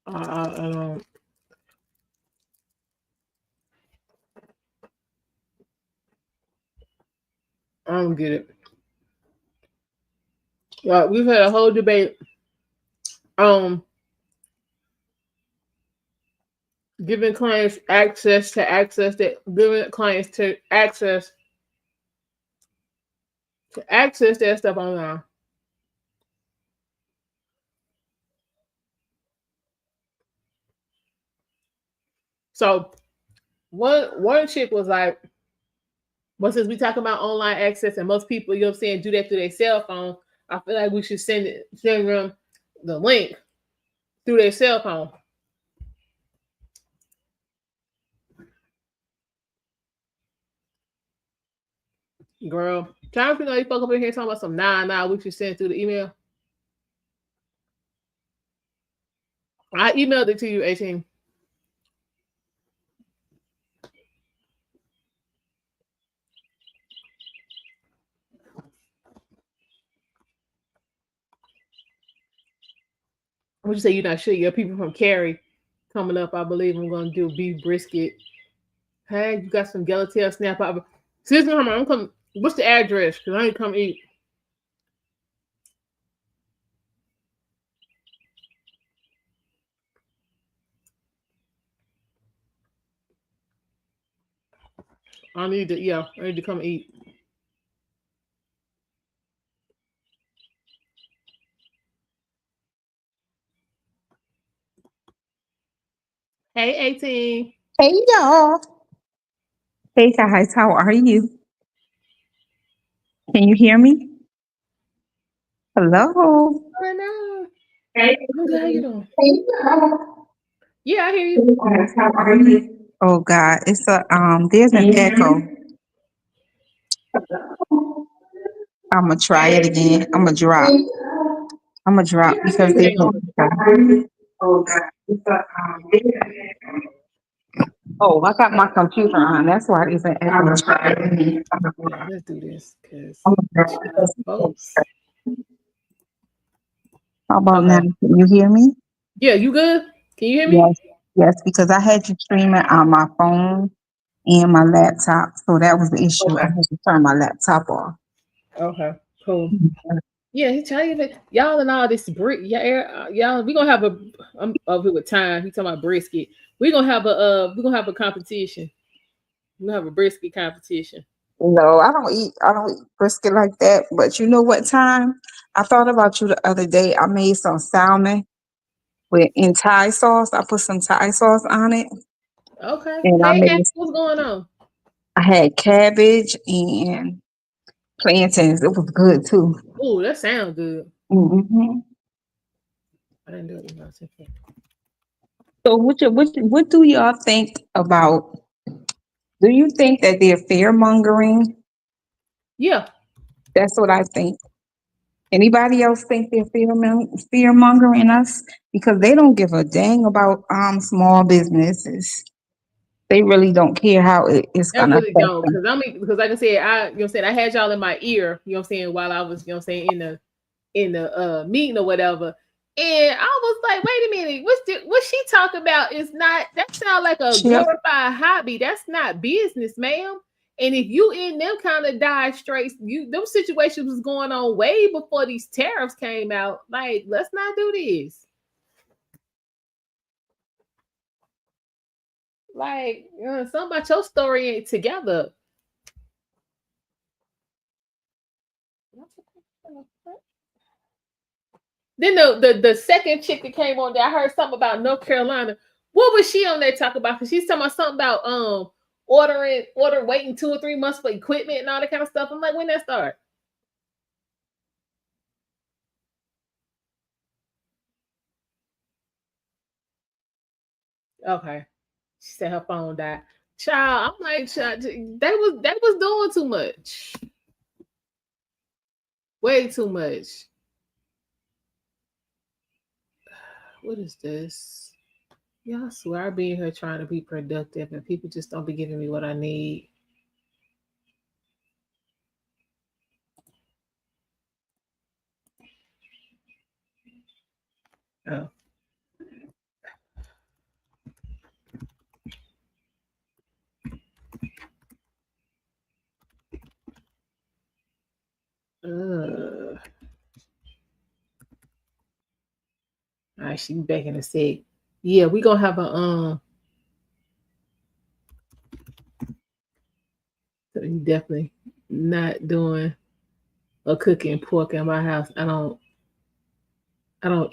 I don't. I don't get it. Yeah, we've had a whole debate. Giving clients giving clients to access their stuff online. So one chick was like, well, since we talk about online access and most people, you know what I'm saying, do that through their cell phone, I feel like we should send them the link through their cell phone. Girl, time you know you fuck up in here talking about some we should send it through the email. I emailed it to you, 18. What you say you're not sure? Your people from Cary coming up, I believe I'm gonna do beef brisket. Hey, you got some yellowtail snap up. Excuse me, I'm coming. What's the address? Cause I ain't come eat. I need to come eat. Hey, 18. Hey y'all. Hey guys, how are you? Can you hear me? Hello. Oh no. Hey. I'm good. How you doing? Hey y'all. Yeah, I hear you. Oh God, it's a there's an echo. I'm gonna try it again. I'm gonna drop. Because they. Hang on. Oh God, it's a oh, I got my computer on. That's why it's an echo. I'm gonna try it again. Yeah, let's do this because I'm gonna folks. How about now? Okay. Can you hear me? Yeah, you good? Can you hear me? Yes, yes, because I had you streaming on my phone and my laptop, so that was the issue. I Okay. had to turn my laptop off. Okay. Cool. Yeah, he tell you that y'all and all this y'all. We gonna have a. I'm over here with time. He talking about brisket. We gonna have a. We gonna have a competition. We gonna have a brisket competition. No, I don't eat brisket like that. But you know what time? I thought about you the other day. I made some salmon in Thai sauce. I put some Thai sauce on it, Okay. and Hey, Ash, what's going on? I had cabbage and plantains. It was good too. Ooh, that sounds good. Hmm. I didn't do it. So what do y'all think about? Do you think that they're fear mongering? Yeah. That's what I think. Anybody else think they're fear mongering us because they don't give a dang about small businesses. They really don't care how it's I gonna really affect don't, them. because like I said, I had y'all in my ear, while I was, in the meeting or whatever. And I was like, wait a minute, what she talking about is not, that sounds like a Yep. glorified hobby. That's not business, ma'am. And if you in them kind of dire straits, them situations was going on way before these tariffs came out. Like, let's not do this. Like, something about your story ain't together. Then the second chick that came on there, I heard something about North Carolina. What was she on there talking about? Because she's talking about something about waiting 2 or 3 months for equipment and all that kind of stuff. I'm like, when that start? Okay. She said her phone died. Child, I'm like, child, they was doing too much. Way too much. What is this? Y'all swear I be in here trying to be productive and people just don't be giving me what I need. Oh. All right, she be back in a sec. Yeah, we gonna have a definitely not doing a cooking pork in my house. I don't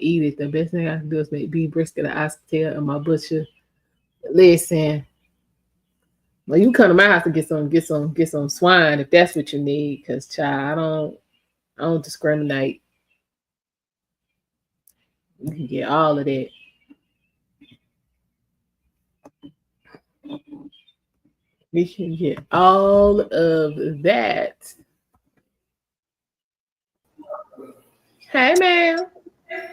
eat it. The best thing I can do is make beef brisket or oxtail and my butcher. Listen, well, you come to my house to get some swine if that's what you need. Cause child, I don't discriminate. You can get all of that. We can get all of that. Hey, ma'am.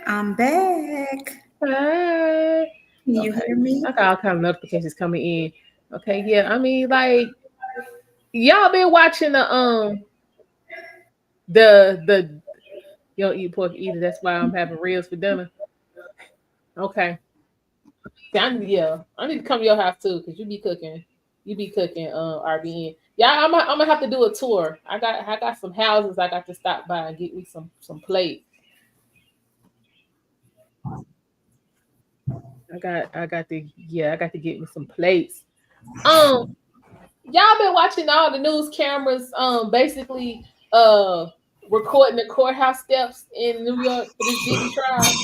I'm back. Hey. Can you Okay. hear me? I got all kind of notifications coming in. Okay, yeah. I mean, like, y'all been watching the you don't eat pork either. That's why I'm having ribs for dinner. Okay. I need to come to your house too, because you be cooking. You be cooking, RBN. Yeah, I'm gonna have to do a tour. I got some houses I got to stop by and get me some plates. I got to get me some plates. Y'all been watching all the news cameras, basically recording the courthouse steps in New York for this Diddy trial.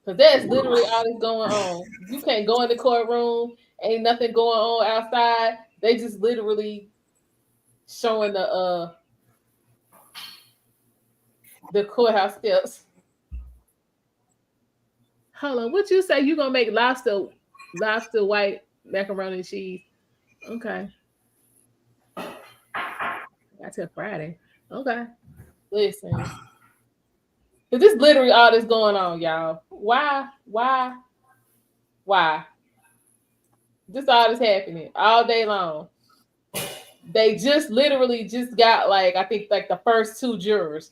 Because that's literally all that's going on. You can't go in the courtroom, ain't nothing going on outside. They just literally showing the courthouse steps. Hold on, what you say? You gonna make lobster white macaroni and cheese? Okay, that's till Friday. Okay, listen, 'cause this literally all this going on, y'all. Why? This all this happening all day long. They just literally just got like I think like the first 2 jurors.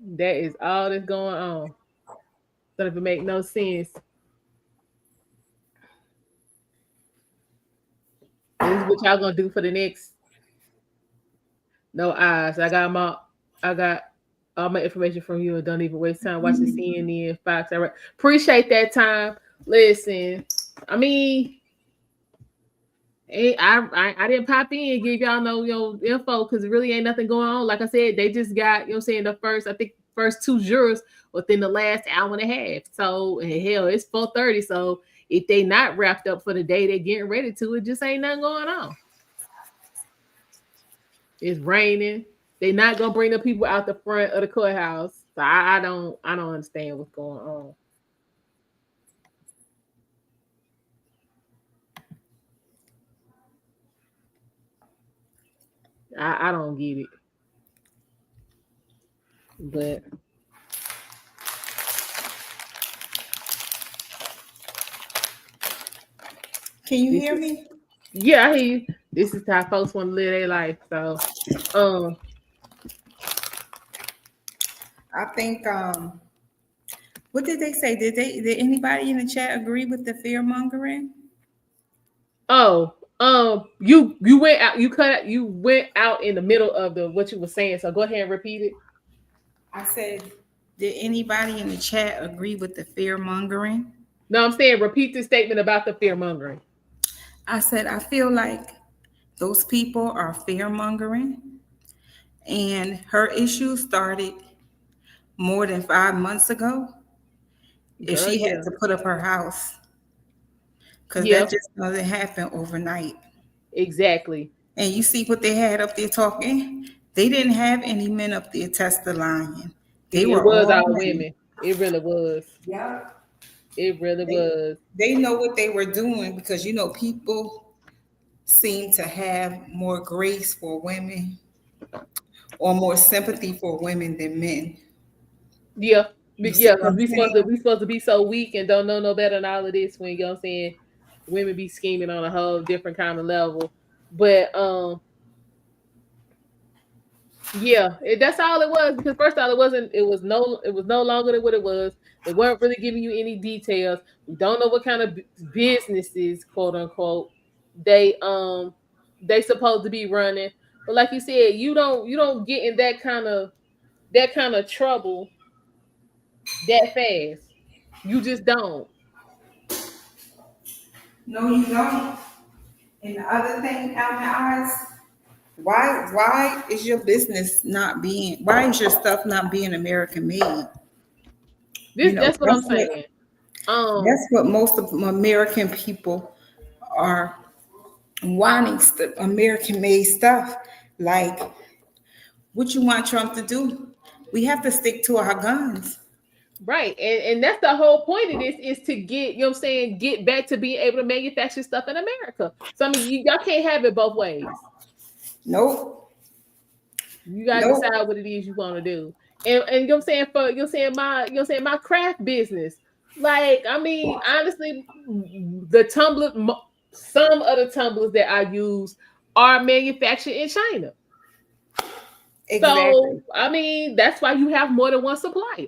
That is all that's going on. Don't even make no sense. This is what y'all gonna do for the next. No eyes. I got all my information from you, and don't even waste time watching CNN, Fox. I appreciate that time. Listen, I mean, I didn't pop in and give y'all no info because it really ain't nothing going on. Like I said, they just got the first 2 jurors within the last hour and a half. So hell, it's 4:30. So if they not wrapped up for the day, they're getting ready to. It just ain't nothing going on. It's raining. They're not gonna bring the people out the front of the courthouse. So I don't understand what's going on. I don't get it. But Can you hear me? Yeah, I hear you. This is how folks want to live their life. So I think what did they say? Did anybody in the chat agree with the fear mongering? you went out, you went out in the middle of what you were saying. So go ahead and repeat it. I said, did anybody in the chat agree with the fear mongering? No, I'm saying repeat the statement about the fear mongering. I said, I feel like those people are fear mongering, and her issue started more than 5 months ago. If she had to put up her house, because that just doesn't happen overnight. Exactly. And you see what they had up there talking? They didn't have any men up there testifying. It was all women. It really was. Yeah. It really was. They know what they were doing because, people seem to have more grace for women or more sympathy for women than men. Yeah. Because we supposed to be so weak and don't know no better than all of this when, you know what I'm saying, women be scheming on a whole different kind of level. But that's all it was. Because first of all, it was no longer than what it was. They weren't really giving you any details. We don't know what kind of businesses, quote unquote, they supposed to be running. But like you said, you don't get in that kind of trouble that fast. You just don't. No, you don't. And the other thing, eyes, why is your business why is your stuff not being American made? That's what I'm saying. That's what most of American people are wanting, American made stuff. Like, what you want Trump to do? We have to stick to our guns. Right. And that's the whole point of this is to get, get back to being able to manufacture stuff in America. So I mean, y'all can't have it both ways. Nope. You gotta decide what it is you want to do. And my craft business. Like, I mean, honestly, some of the tumblers that I use are manufactured in China. Exactly. So I mean, that's why you have more than one supplier.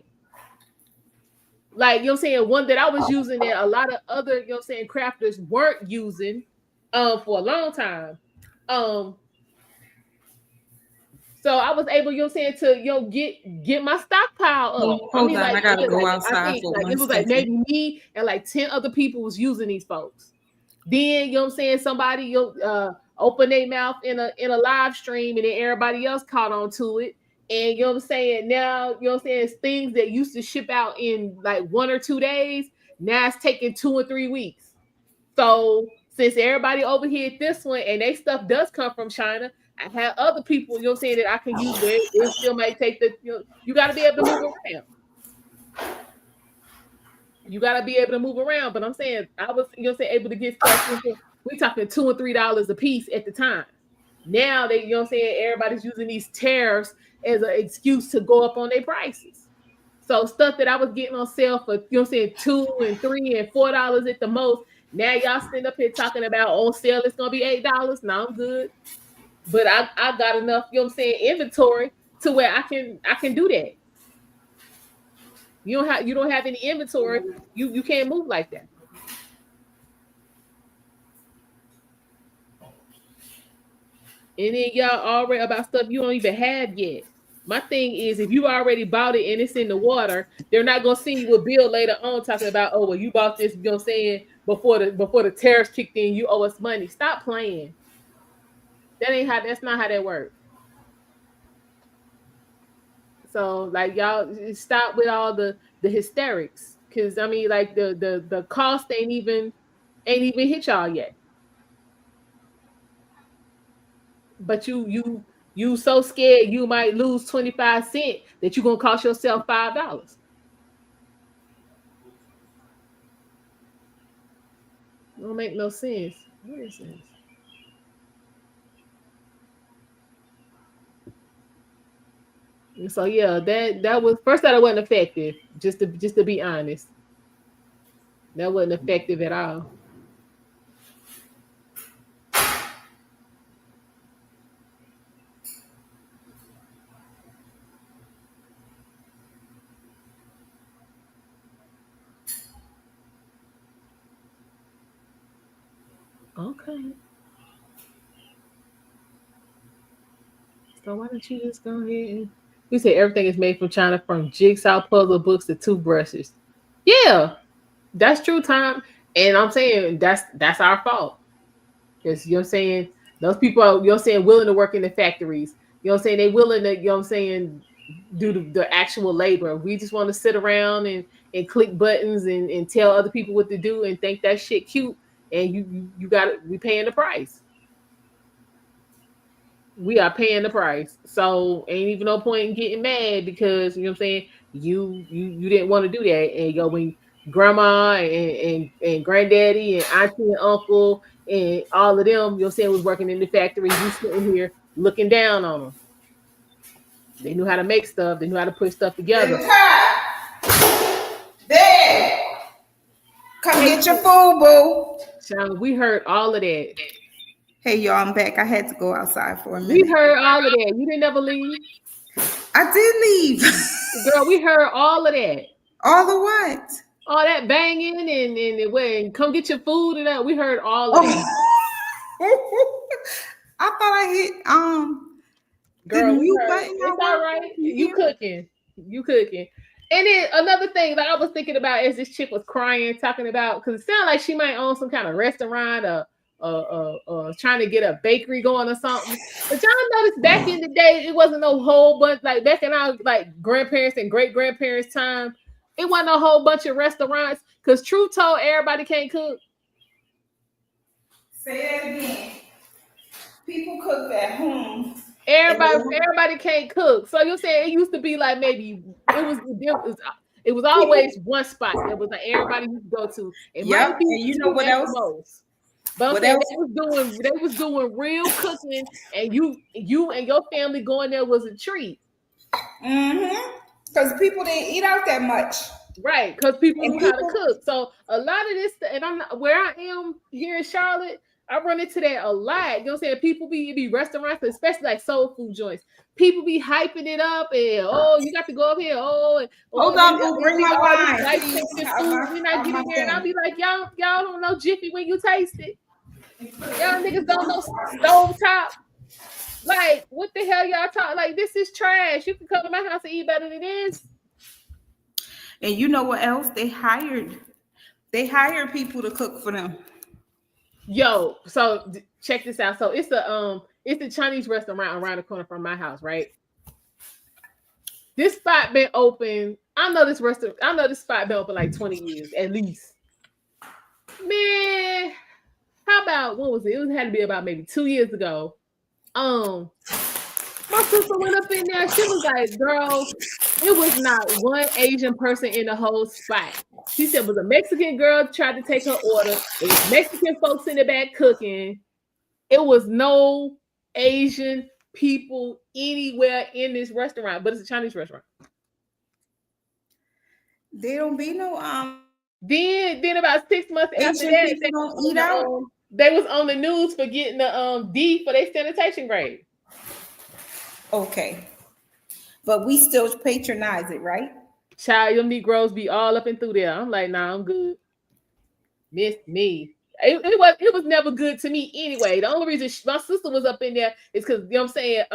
Like, one that I was using that a lot of other, crafters weren't using for a long time. So I was able, to get my stockpile up. Hold on, I gotta go outside for 1 second. It was like maybe me and like 10 other people was using these folks. Then, somebody open their mouth in a live stream and then everybody else caught on to it. And now, things that used to ship out in like 1 or 2 days, now it's taking 2 or 3 weeks. So since everybody over here at this one and they stuff does come from China, I have other people, that I can use where it still might take you got to be able to move around. You got to be able to move around. But I'm saying, I was, able to get stuff. We talking $2 and $3 a piece at the time. Now they, everybody's using these tariffs as an excuse to go up on their prices. So stuff that I was getting on sale for, $2 and $3 and $4 at the most. Now y'all stand up here talking about on sale it's gonna be $8. Now I'm good. But I got enough, inventory to where I can do that. You don't have any inventory, you can't move like that. And then y'all already about stuff you don't even have yet. My thing is, if you already bought it and it's in the water, they're not gonna send you a bill later on talking about, oh, well, you bought this, before the tariffs kicked in, you owe us money. Stop playing. That's not how that works. So like y'all stop with all the hysterics. Cause I mean, like the cost ain't even hit y'all yet. But you so scared you might lose 25 cents that you're gonna cost yourself $5. Don't make no sense. What is this? And so yeah, that was first that it wasn't effective. Just to be honest, that wasn't effective at all. Okay. So why don't you just go ahead and we say everything is made from China, from jigsaw puzzle books to toothbrushes. Yeah, that's true, Tom. And I'm saying that's our fault. Because those people are, willing to work in the factories. They willing to, do the actual labor. We just want to sit around and click buttons and tell other people what to do and think that shit cute. And we paying the price. We are paying the price. So ain't even no point in getting mad because you didn't want to do that. And when grandma and granddaddy and auntie and uncle and all of them, was working in the factory, you sitting here looking down on them. They knew how to make stuff, they knew how to put stuff together. There. Come get your food, boo. Sean, we heard all of that. Hey, y'all, I'm back. I had to go outside for a minute. We heard all of that. You didn't ever leave? I did leave. Girl, we heard all of that. All of what? All that banging and come get your food and that. We heard all of that. I thought I hit girl, the mute heard, button. it's all right. You cooking. And then another thing that I was thinking about is this chick was crying, talking about, because it sounded like she might own some kind of restaurant or trying to get a bakery going or something. But y'all noticed back in the day, it wasn't no whole bunch, like back in our like grandparents and great grandparents' time, it wasn't a whole bunch of restaurants. Because True told everybody can't cook. Say that again. People cooked at home. Everybody can't cook. So you're saying it used to be like maybe it was always one spot that was like everybody used to go to. It might be and you know what else? Most. But they was doing real cooking, and you and your family going there was a treat. Because people didn't eat out that much. Right, because people knew how to cook. So a lot of this, and I'm not, where I am here in Charlotte, I run into that a lot. You know what I'm saying? People be restaurants, especially like soul food joints. People be hyping it up and you got to go up here. Hold on, boo, bring my wine. We're not getting there, and I'll be like, y'all don't know Jiffy when you taste it. Y'all niggas don't know stove top. Like, what the hell y'all talk? Like, this is trash. You can come to my house and eat better than this. And you know what else? They hired people to cook for them. Yo, so check this out. So it's the Chinese restaurant around the corner from my house, right? This spot been open. I know this spot been open like 20 years at least. Man, How about what was it? It had to be about maybe 2 years ago. My sister went up in there. She was like, girl, it was not one Asian person in the whole spot. She said it was a Mexican girl tried to take her order. It was Mexican folks in the back cooking. It was no Asian people anywhere in this restaurant, but it's a Chinese restaurant. They don't be no Then about 6 months after Asian that, people don't eat out. they was on the news for getting the D for their sanitation grade. Okay, but we still patronize it, right? Child, them Negroes be all up and through there. I'm like, nah, I'm good. Miss me. It was never good to me anyway. The only reason my sister was up in there is because, you know what I'm saying,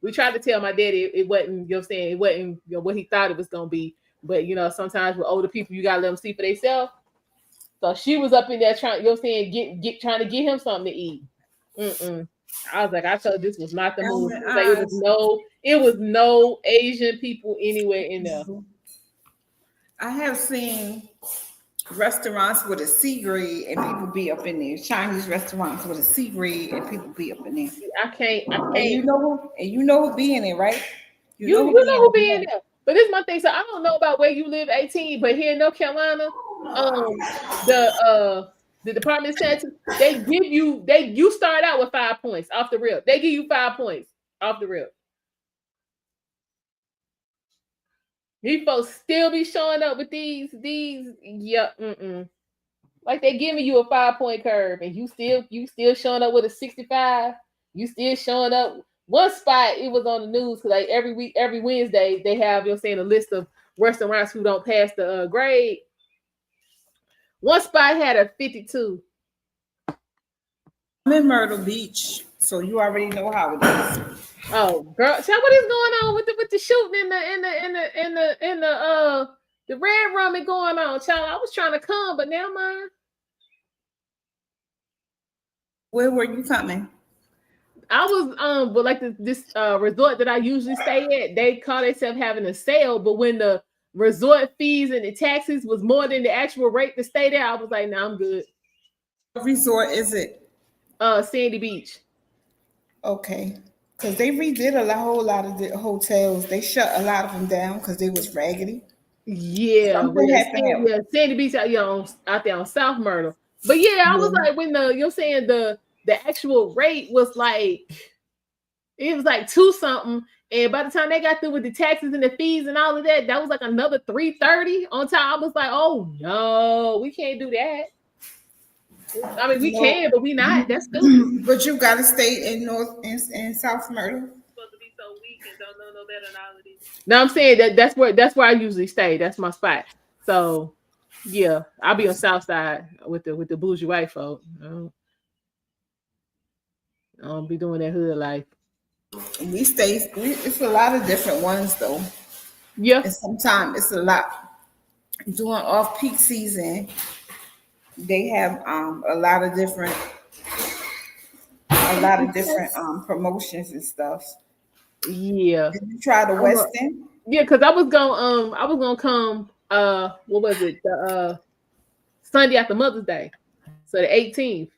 we tried to tell my daddy it wasn't, you know what I'm saying, it wasn't, you know, what he thought it was gonna be. But you know, sometimes with older people, you gotta let them see for themselves. So she was up in there trying, you know what I'm saying, trying to get him something to eat. I was like, I told this was not the move. Like, it was no Asian people anywhere in there. I have seen restaurants with a C grade and people be up in there. Chinese restaurants with a C grade and people be up in there. I can't. And you know who be in it, right? You know who be in there. But this is my thing. So I don't know about where you live, 18, but here in North Carolina, the Department of Sanitation, they give you, you start out with 5 points off the rip. They give you 5 points off the rip. These folks still be showing up with these, like they giving you a 5-point curve, and you still showing up with a 65. You still showing up. One spot, it was on the news because like every week, every Wednesday, they have, you know, saying a list of restaurants who don't pass the grade. One spot had a 52. I'm in Myrtle Beach, so you already know how it is. Oh, girl, so what is going on with the shooting in the red room and going on, child? I was trying to come, but now mine. Where were you coming? I was but like this resort that I usually stay at, they call themselves having a sale, but when the resort fees and the taxes was more than the actual rate to stay there, I was like, nah, I'm good. What resort is it? Sandy Beach. Okay. Because they redid a whole lot of the hotels. They shut a lot of them down because they was raggedy. Yeah, Sandy Beach out there on South Myrtle. But yeah, I was like, when the actual rate was like, it was like 2 something, and by the time they got through with the taxes and the fees and all of that, that was like another $330 on top. I was like, oh no, we can't do that. I mean, we can, but we not. That's stupid. But you gotta stay in South Myrtle. Supposed to be so weak and don't know no better than all of these. No, I'm saying that's where I usually stay. That's my spot. So yeah, I'll be on South Side with the bougie white folk. I don't be doing that hood life. It's a lot of different ones though. Yeah. And sometimes it's a lot. During off-peak season, they have a lot of different promotions and stuff. Yeah. Did you try the Westin? Yeah, because I was gonna come what was it? The Sunday after Mother's Day. So the 18th.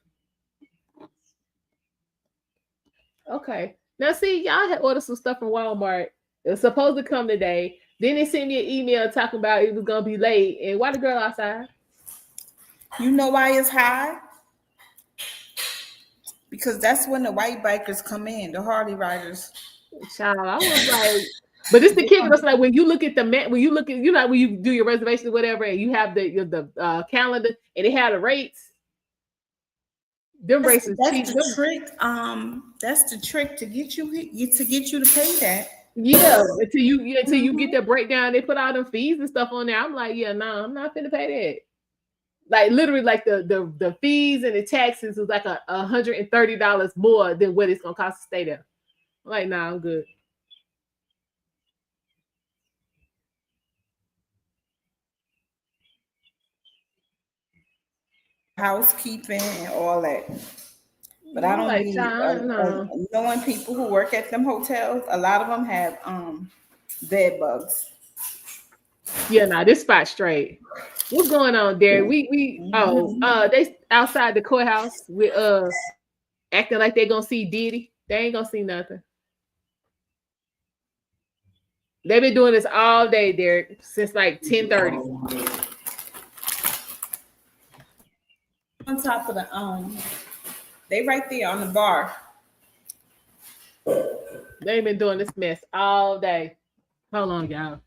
Okay. Now see, y'all had ordered some stuff from Walmart. It was supposed to come today. Then they sent me an email talking about it was gonna be late. And why the girl outside? You know why it's high? Because that's when the white bikers come in, the Harley riders. Child, I was like, but this the kicker. It's like when you look at when you do your reservations or whatever, and you have the calendar and they have the rates. Them rates is cheap. That's the trick. That's the trick to get you to pay that. Yeah, until you get that breakdown, they put all them fees and stuff on there. I'm like, yeah, no, I'm not finna pay that. Like literally, like the fees and the taxes was like $130 more than what it's gonna cost to stay there. I'm like, nah, I'm good. Housekeeping and all that. But I don't like, need knowing people who work at them hotels. A lot of them have bed bugs. Yeah, nah, this spot straight. What's going on, Derek? They outside the courthouse with acting like they gonna see Diddy. They ain't gonna see nothing. They've been doing this all day, Derek, since like 10:30. On top of the they right there on the bar. They've been doing this mess all day. Hold on, y'all.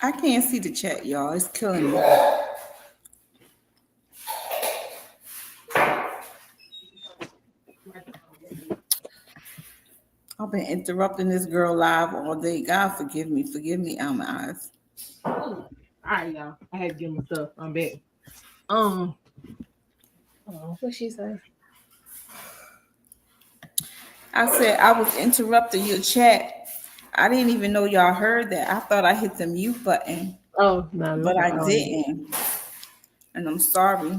I can't see the chat, y'all. It's killing me. I've been interrupting this girl live all day. God forgive me out my eyes. All right, y'all. I had to give him stuff. I'm back. What she say? I said I was interrupting your chat. I didn't even know y'all heard that. I thought I hit the mute button. Oh no, but I didn't. And I'm sorry.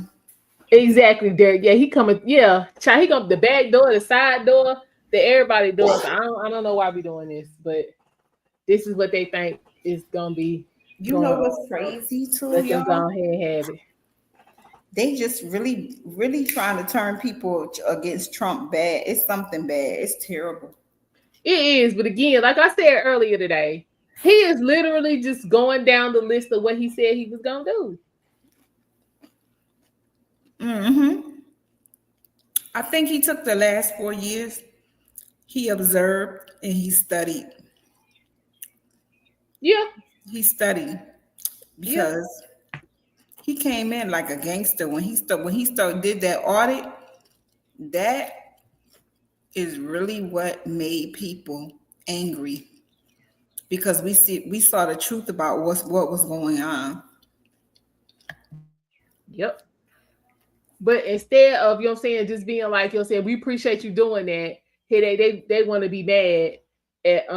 Exactly, Derek. Yeah, he coming. Yeah, child, he come the back door, the side door, the everybody doors. I don't know why we doing this, but this is what they think is gonna be. You know what's crazy too, Let them y'all? go ahead and have it. They just really trying to turn people against Trump bad. It's something bad. It's terrible. It is, but again, like I said earlier today, he is literally just going down the list of what he said he was gonna do. I think he took the last 4 years. He observed and he studied. Yeah, he studied because he came in like a gangster when he did that audit. That is really what made people angry because we saw the truth about what was going on. Yep. But instead of, you know what I'm saying, just being like, you know what I'm saying, we appreciate you doing that, hey, they want to be mad at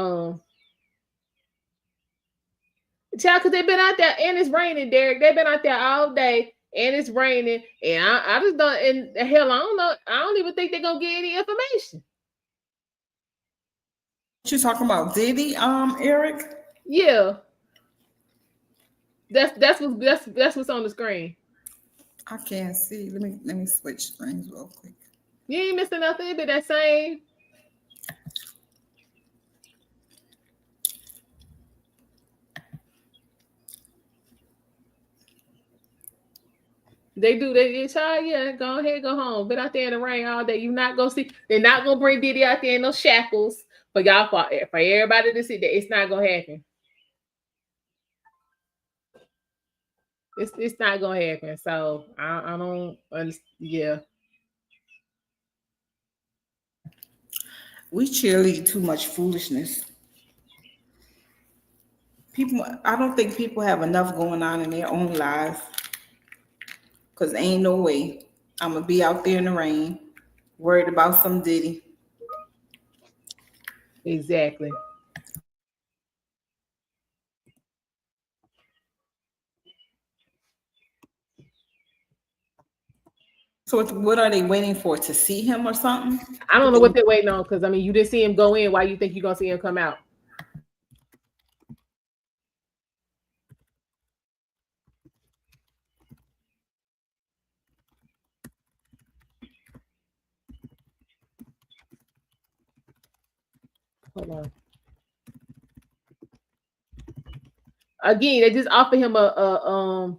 child, because they've been out there and it's raining, Derek. They've been out there all day and it's raining. And I just don't, and hell, I don't know. I don't even think they're gonna get any information. What you talking about, Diddy, Eric? Yeah. That's what's on the screen. I can't see. Let me switch screens real quick. You ain't missing nothing, but that same. They child, yeah, go ahead, go home. Been out there in the rain all day. You not gonna see, they're not gonna bring Diddy out there in those shackles for y'all for everybody to see that it's not gonna happen. It's not gonna happen. So I don't understand. Yeah. We cheerlead too much foolishness. I don't think people have enough going on in their own lives. Cause ain't no way I'm gonna be out there in the rain, worried about some Diddy. Exactly. So what are they waiting for? To see him or something? I don't know what they're waiting on, because I mean, you didn't see him go in. Why you think you're gonna see him come out? Hold on. Again, they just offered him a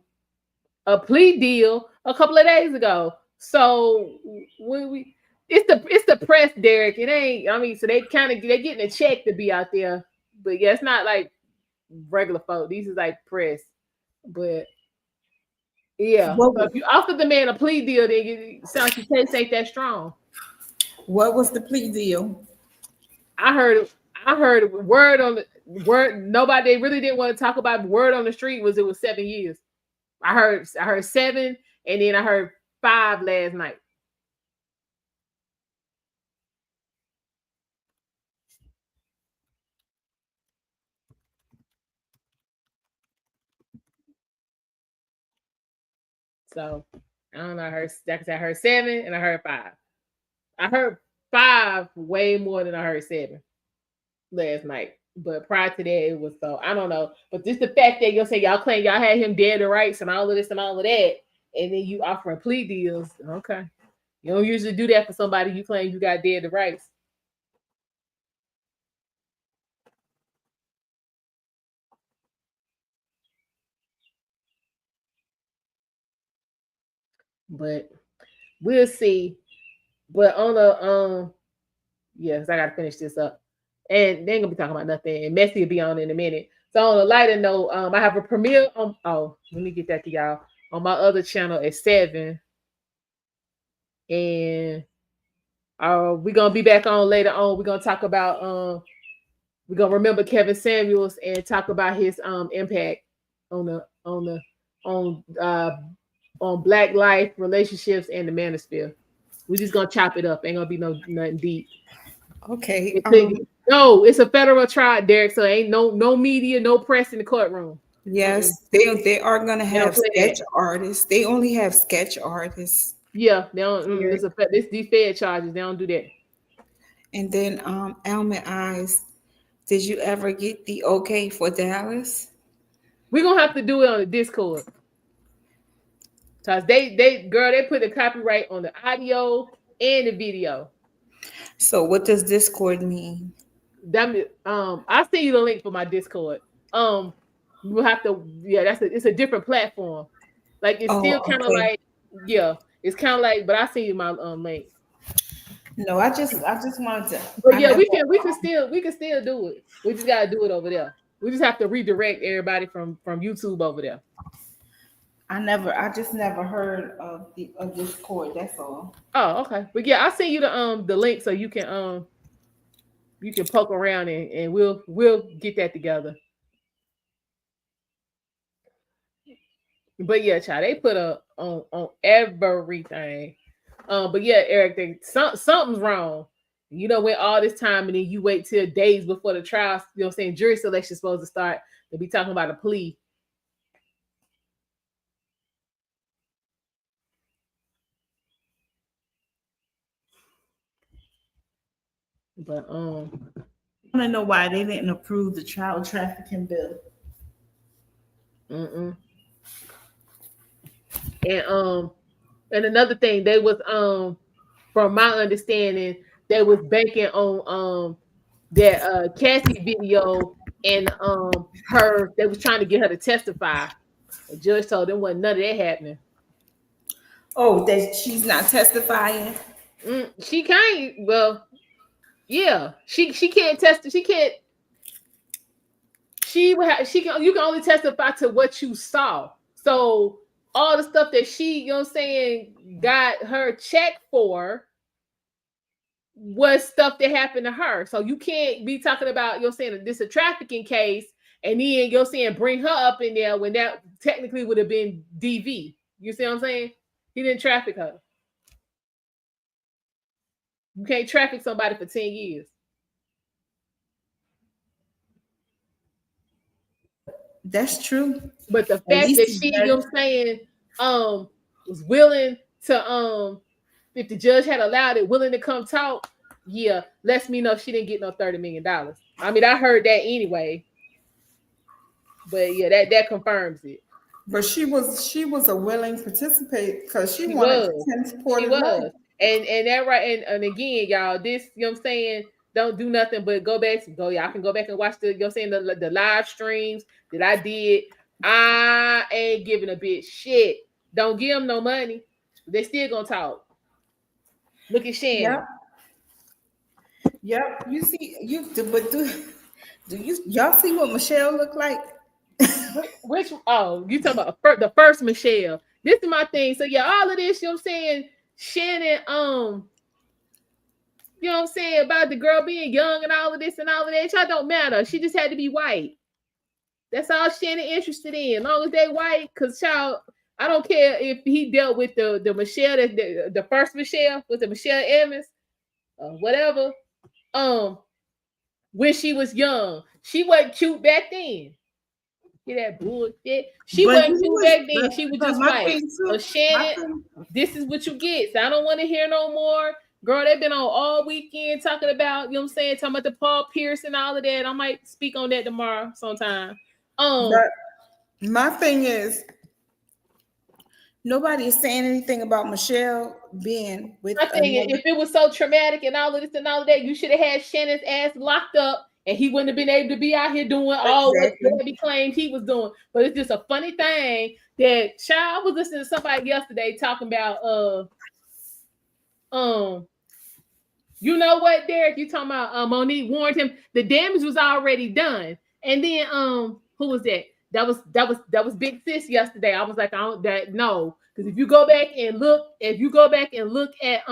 plea deal a couple of days ago. So when it's the press, Derek. It ain't. I mean, so they getting a check to be out there, but yeah, it's not like regular folk. These is like press, but yeah. So if you offer the man a plea deal, then it sounds like your case ain't that strong. What was the plea deal? I heard word on the word. Nobody, they really didn't want to talk about. Word on the street was it was 7 years. I heard 7, and then I heard 5 last night. So I don't know. I heard, like I said, I heard 7 and I heard 5. I heard 5 way more than I heard 7 last night. But prior to that, it was so I don't know. But just the fact that you'll say y'all claim y'all had him dead to rights and all of this and all of that, and then you offering plea deals. Okay. You don't usually do that for somebody you claim you got dead to rights. But we'll see. But on the yes, I gotta finish this up. And they ain't gonna be talking about nothing. And Messi will be on in a minute. So on a lighter note, I have a premiere on let me get that to y'all on my other channel at 7. And we're gonna be back on later on. We're gonna talk about we're gonna remember Kevin Samuels and talk about his impact on Black life, relationships, and the manosphere. We're just gonna chop it up. Ain't gonna be nothing deep. Okay. No, it's a federal trial, Derek. So ain't no media, no press in the courtroom. Yes, they are gonna have sketch artists. They only have sketch artists. Yeah, they don't. It's these Fed charges. They don't do that. And then Almond Eyes, did you ever get the okay for Dallas? We're gonna have to do it on the Discord. Cause they put the copyright on the audio and the video. So what does Discord mean? I'll send you the link for my Discord. We'll have to, it's a different platform. Like it's still kind of like, it's kind of like, but I'll send you my link. No, I just wanted to. But yeah, we can still do it. We just gotta do it over there. We just have to redirect everybody from YouTube over there. I just never heard of Discord. That's all. Oh, okay. But yeah, I'll send you the link so you can poke around and we'll get that together. But yeah, child, they put on everything. But yeah, Eric, something's wrong. You know, when all this time and then you wait till days before the trial, you know what I'm saying, jury selection is supposed to start, to be talking about a plea. But I want to know why they didn't approve the child trafficking bill. And another thing, they was from my understanding, they was banking on that Cassie video and they was trying to get her to testify. The judge told them wasn't none of that happening. Oh, that she's not testifying? She can't. Well, yeah, she can't testify. She can't. You can only testify to what you saw. So all the stuff that she, you know what I'm saying, got her check for was stuff that happened to her. So you can't be talking about, you know what I'm saying, this a trafficking case, and then, you know what I'm saying, bring her up in there when that technically would have been DV. You see what I'm saying? He didn't traffic her. You can't traffic somebody for 10 years. That's true. But the fact that she, you know what I'm saying, was willing to, if the judge had allowed it, willing to come talk, lets me know she didn't get no $30 million. I mean, I heard that anyway. But yeah, that confirms it. But she was a willing participant because she wanted to transport it. And that right, and again, y'all, this, you know what I'm saying, don't do nothing but y'all can go back and watch the, you know what I'm saying, the live streams that I did. I ain't giving a bitch shit. Don't give them no money. They still gonna talk. Look at Shannon. Yep. You see, y'all see what Michelle looked like? You talking about the first Michelle. This is my thing. So yeah, all of this, you know what I'm saying, Shannon, you know what I'm saying, about the girl being young and all of this and all of that, y'all don't matter. She just had to be white. That's all Shannon interested in. As long as they white, because child, I don't care if he dealt with the Michelle, the first Michelle, was it Michelle Evans, whatever. When she was young, she wasn't cute back then. Hear that bullshit? She But wasn't you blue was- back then. She was but just my white. thing too- So my Shannon, thing- this is what you get. So I don't want to hear no more. Girl, they've been on all weekend talking about, you know what I'm saying, talking about the Paul Pierce and all of that. I might speak on that tomorrow sometime. But my thing is, nobody is saying anything about Michelle being with My thing is, another. if it was so traumatic and all of this and all of that, you should have had Shannon's ass locked up and he wouldn't have been able to be out here doing all what he claimed he was doing. But it's just a funny thing that child was listening to somebody yesterday talking about you know what, Derek? You talking about Monique warned him the damage was already done. And then who was that? That was Big Sis yesterday. I was like, no, because if you go back and look at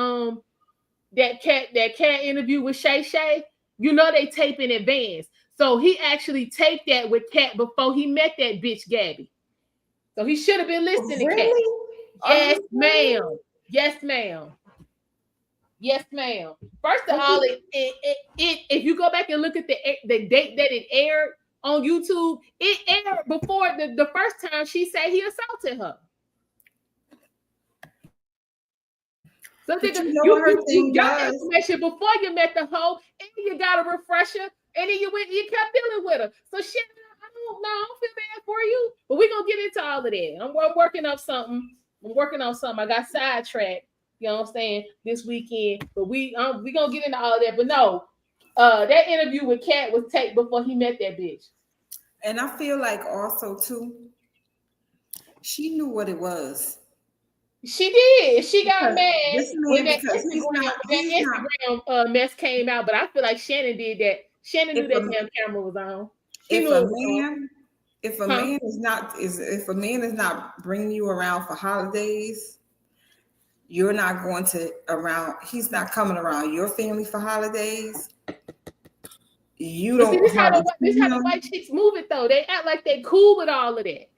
that cat interview with Shay Shay, you know they tape in advance. So he actually taped that with Cat before he met that bitch Gabby. So he should have been listening to Cat. Yes, ma'am. Yes, ma'am. Yes, ma'am. First of all, if you go back and look at the date that it aired on YouTube, it aired before the first time she said he assaulted her. So you got information before you met the hoe, and you got a refresher, and then you kept dealing with her. So shit, I don't feel bad for you. But we're gonna get into all of that. I'm working up something. I got sidetracked. You know what I'm saying, this weekend. But we gonna get into all of that. But no, that interview with Kat was taped before he met that bitch. And I feel like also too, she knew what it was. She did. She got mad when that Instagram mess came out. But I feel like Shannon did that. Shannon knew that damn camera was on. If a man is not bringing you around for holidays, you're not going to he's not coming around your family for holidays. You don't. This how the white chicks move it though. They act like they cool with all of that.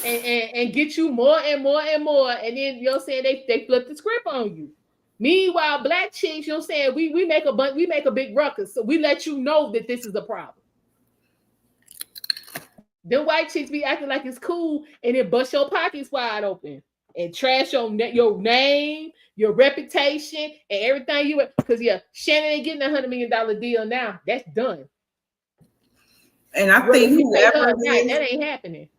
And get you more and more and more. And then you know what I'm saying, they flip the script on you. Meanwhile, black chicks, you know what I'm saying, we make a big ruckus. So we let you know that this is a problem. Then white chicks be acting like it's cool and then bust your pockets wide open and trash your name, your reputation, and everything you because Shannon ain't getting $100 million deal now. That's done. And I think whoever that ain't happening.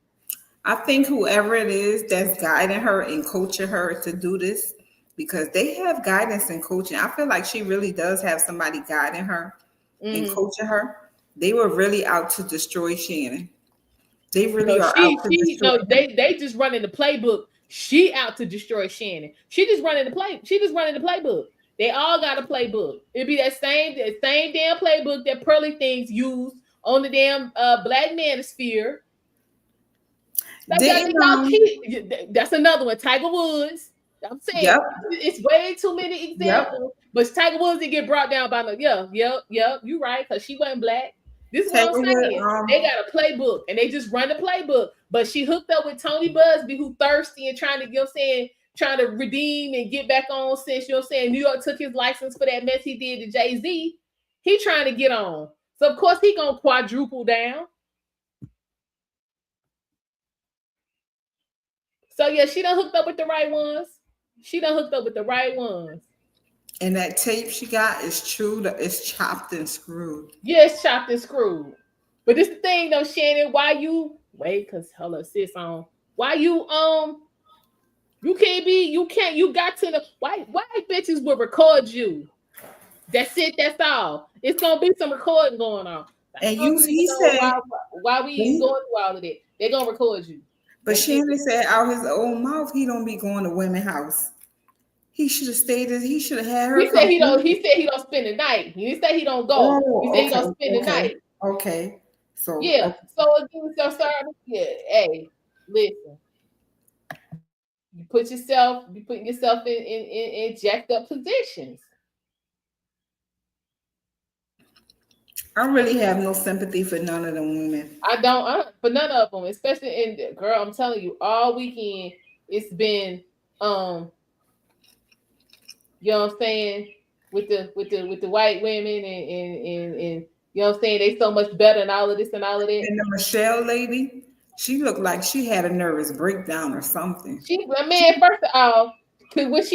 I think whoever it is that's guiding her and coaching her to do this, because they have guidance and coaching. I feel like she really does have somebody guiding her and coaching her. They were really out to destroy Shannon. They really are out to destroy. They just running the playbook. She out to destroy Shannon. She just running the playbook. They all got a playbook. It'd be that same damn playbook that Pearly Things used on the damn Black Manosphere. That's another one. Tiger Woods. I'm saying it's way too many examples. But Tiger Woods didn't get brought down by no. Yep. You right, because she wasn't black. This is what I'm saying. They got a playbook and they just run the playbook. But she hooked up with Tony Busby, who thirsty and trying to, you know what I'm saying, trying to redeem and get back on since, you know what I'm saying, New York took his license for that mess he did to Jay-Z. He trying to get on. So of course he gonna quadruple down. So yeah, she done hooked up with the right ones. And that tape she got is true. It's chopped and screwed. Yeah, it's chopped and screwed. But this the thing though, Shannon, why you wait, cause hold up, sis on. Why you you got to the white bitches will record you. That's it, that's all. It's gonna be some recording going on. And he said why we even going through all of that. They're gonna record you. But Shannon said out his own mouth he don't be going to women's house. He should have stayed. He should have had her. He said he don't spend the night. He didn't say he don't go. He said he don't spend the night. Okay. So yeah. Okay. So again, hey, listen. You putting yourself in jacked up positions. I really have no sympathy for none of them women. I don't for none of them, especially in girl. I'm telling you, all weekend it's been you know what I'm saying, with the white women and You know what I'm saying? They so much better and all of this and all of that. And the Michelle lady, she looked like she had a nervous breakdown or something. Man, first of all, what's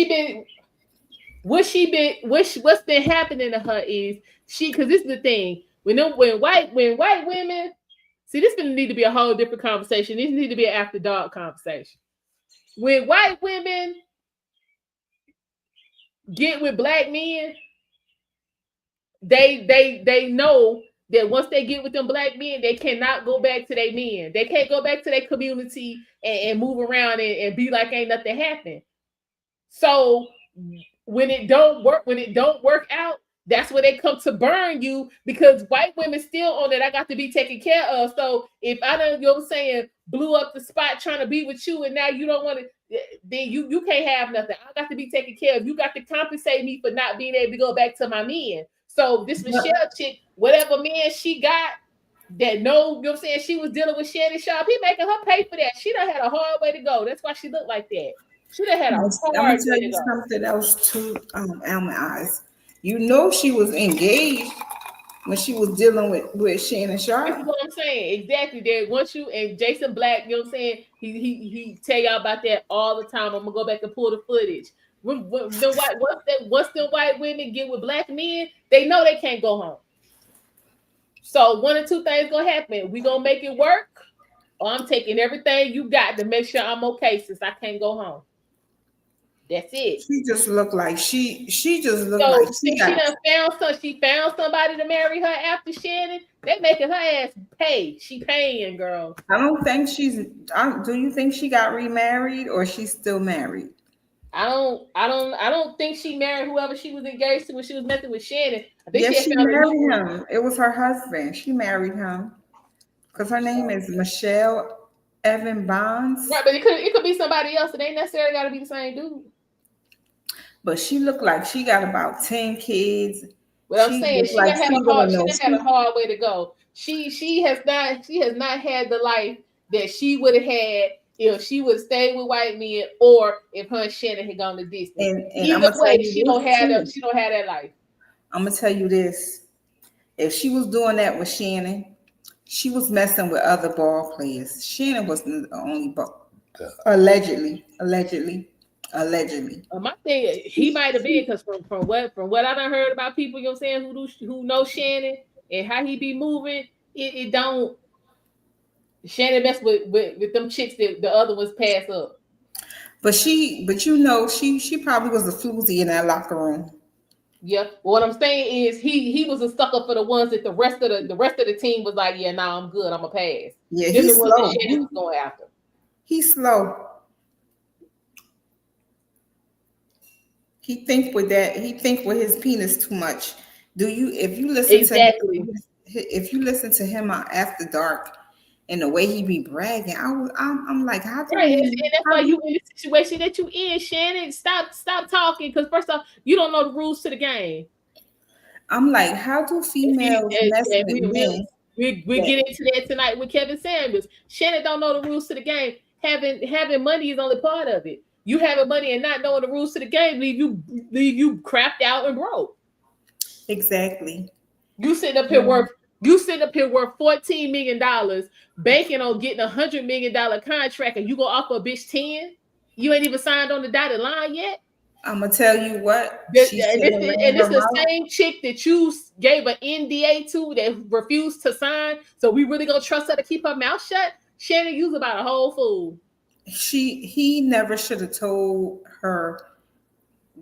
been happening to her is because this is the thing. When white women, see, this gonna need to be a whole different conversation. This need to be an after dark conversation. When white women get with black men, they know that once they get with them black men, they cannot go back to their men. They can't go back to their community and move around and be like ain't nothing happened. So when it don't work out, that's where they come to burn you, because white women still on it. I got to be taken care of. So if I don't, you know what I'm saying, blew up the spot trying to be with you, and now you don't want to, then you can't have nothing. I got to be taken care of. You got to compensate me for not being able to go back to my men. So this Michelle chick, whatever man she got that know, you know what I'm saying, she was dealing with Shannon Sharp, he making her pay for that. She done had a hard way to go. That's why she looked like that. She done had a hard way to go. I'm gonna tell you something else too, Alma Eyes. You know she was engaged when she was dealing with Shannon Sharp. That's what I'm saying. Exactly. There, once you and Jason Black, you know what I'm saying, he tell y'all about that all the time. I'm gonna go back and pull the footage. Once the white women get with black men, they know they can't go home. So one or two things gonna happen. We gonna make it work, or I'm taking everything you got to make sure I'm okay since I can't go home. That's it. She just looked like she found somebody to marry her after Shannon. They making her ass pay. She paying, girl. I don't think do you think she got remarried or she's still married? I don't think she married whoever she was engaged to when she was messing with Shannon. I think she married him. It was her husband. She married him because her name is Michelle Evan Bonds. Right, but it could be somebody else. It ain't necessarily got to be the same dude. But she looked like she got about 10 kids. What I'm saying, she had a hard way to go. She has not had the life that she would have had if she would have stayed with white men, or if her and Shannon had gone to Disney. And either way, she don't have that life. I'm gonna tell you this: if she was doing that with Shannon, she was messing with other ball players. Shannon wasn't the only ball. Allegedly. My thing, he might have been, because from what I done heard about people, you know what I'm saying, who know Shannon and how he be moving, it don't. Shannon mess with them chicks that the other ones pass up. But she probably was a floozy in that locker room. Yeah. What I'm saying is he was a sucker for the ones that the rest of the team was like, yeah, nah, I'm good, I'm a pass. Yeah, he's slow. Shannon was going after. He's slow. He think with his penis too much. If you listen to him after dark and the way he be bragging, I'm like, how do right? And that's why you in the situation that you in, Shannon. Stop talking, because first off, you don't know the rules to the game. I'm like, how do females mess with men? We get into that tonight with Kevin Samuels. Shannon don't know the rules to the game. Having money is only part of it. You having money and not knowing the rules to the game leave you crapped out and broke. Exactly. You sitting up here worth $14 million, banking on getting $100 million contract, and you go offer a bitch 10. You ain't even signed on the dotted line yet. I'm gonna tell you what. This is the same chick that you gave an NDA to that refused to sign. So we really gonna trust her to keep her mouth shut? Shannon, you's about a whole fool. He never should have told her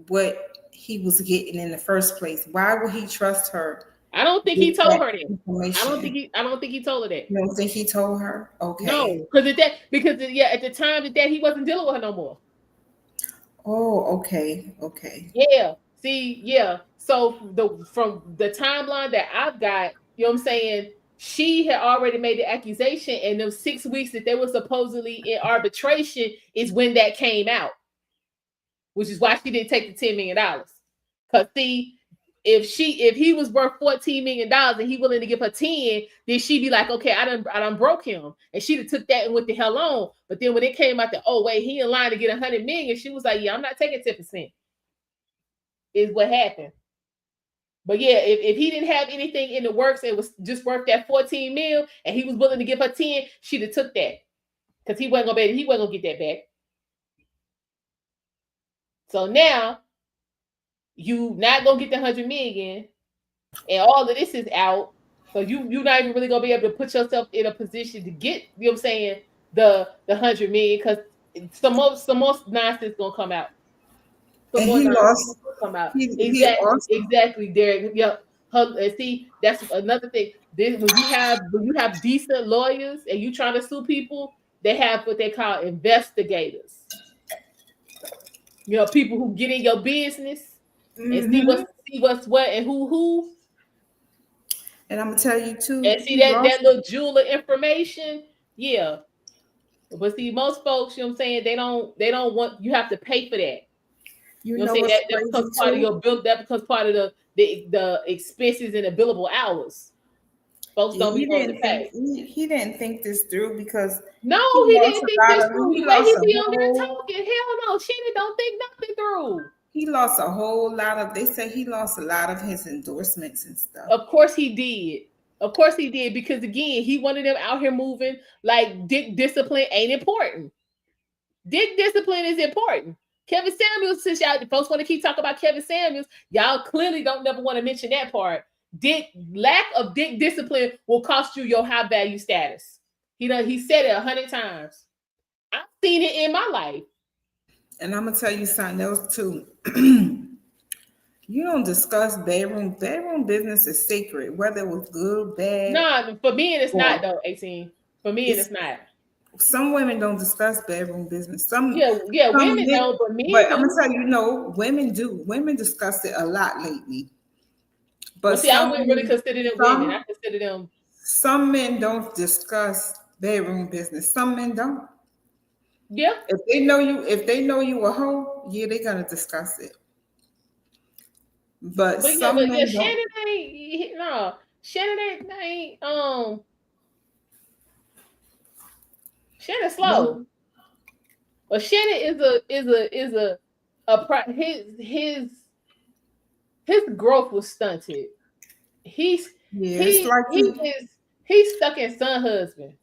what he was getting in the first place. Why would he trust her? I don't think he told her that. I don't think he told her that. You don't think he told her? Okay. No, because at the time that he wasn't dealing with her no more. Oh, okay. Yeah. See, yeah. So from the timeline that I've got, you know what I'm saying, she had already made the accusation, and those 6 weeks that they were supposedly in arbitration is when that came out, which is why she didn't take the $10 million. Because see, if he was worth $14 million and he willing to give her 10, then she'd be like, okay, I done broke him, and she'd have took that and went the hell on. But then when it came out that, oh wait, he in line to get $100 million, she was like, yeah, I'm not taking 10%. Is what happened. But yeah, if he didn't have anything in the works, it was just worth that 14 mil, and he was willing to give her 10, she'd have took that. Because he wasn't gonna get that back. So now you not gonna get the 100 million, and all of this is out. So you not even really gonna be able to put yourself in a position to get, you know what I'm saying, the 100 million, because some more nonsense gonna come out. Some And more he nonsense lost. gonna come out. He also. Exactly, Derek. Yep. And see, that's another thing. When you have decent lawyers and you trying to sue people, they have what they call investigators. You know, people who get in your business and see what's what and who. And I'm gonna tell you too. And see that little jewel of information, yeah. But see, most folks, you know what I'm saying, they don't want, you have to pay for that. You know what I'm saying? That becomes part of your bill, that becomes part of the expenses and the billable hours. Folks don't be willing to pay. He didn't think this through because no, he didn't think this through. The way he be on there talking, hell no, Shannon don't think nothing through. He lost a whole lot of. They say he lost a lot of his endorsements and stuff. Of course he did. Of course he did, because again, he wanted them out here moving like dick discipline ain't important. Dick discipline is important. Kevin Samuels, since y'all folks want to keep talking about Kevin Samuels, y'all clearly don't never want to mention that part. Lack of dick discipline will cost you your high value status. He said it 100 times. I've seen it in my life. And I'm gonna tell you something else too. You don't discuss bedroom. Bedroom business is sacred, whether it was good, bad. No, for me it's not though. 18. For me it's not. Some women don't discuss bedroom business. Some women don't, but men But do. I'm gonna tell you, no, women do. Women discuss it a lot lately. But see, I wouldn't really consider them women. I consider them. Some men don't discuss bedroom business. Some men don't. Yeah. If they know you a hoe, yeah, they're gonna discuss it. But some men don't. Shannon ain't no. Shannon ain't Shannon's slow. But Shannon his growth was stunted. He's stuck in son husband.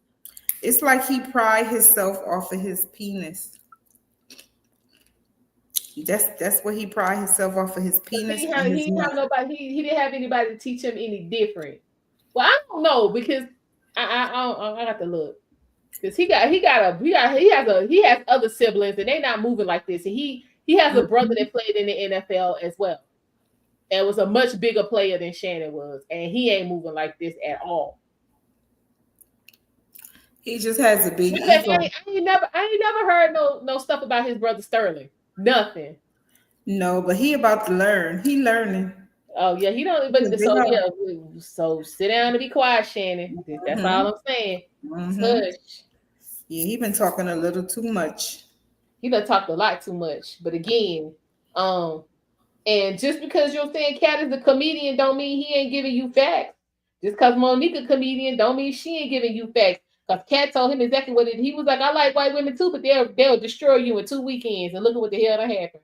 It's like he pride himself off of his penis. That's what he pride himself off of his penis. He didn't have anybody to teach him any different. Well, I don't know, because I got to look. Because he has other siblings and they're not moving like this. And he has a brother that played in the NFL as well. And was a much bigger player than Shannon was. And he ain't moving like this at all. He just has a big ego. I ain't never heard no stuff about his brother Sterling. Nothing. No, but he about to learn. He learning. Oh yeah, he don't. But so sit down and be quiet, Shannon. That's all I'm saying. Hush. Yeah, he been talking a little too much. He done talked a lot too much. But again, and just because you're saying Cat is a comedian, don't mean he ain't giving you facts. Just because Monique a comedian, don't mean she ain't giving you facts. Because Cat told him exactly what he was like. I like white women too, but they'll destroy you in 2 weekends. And look at what the hell that happened.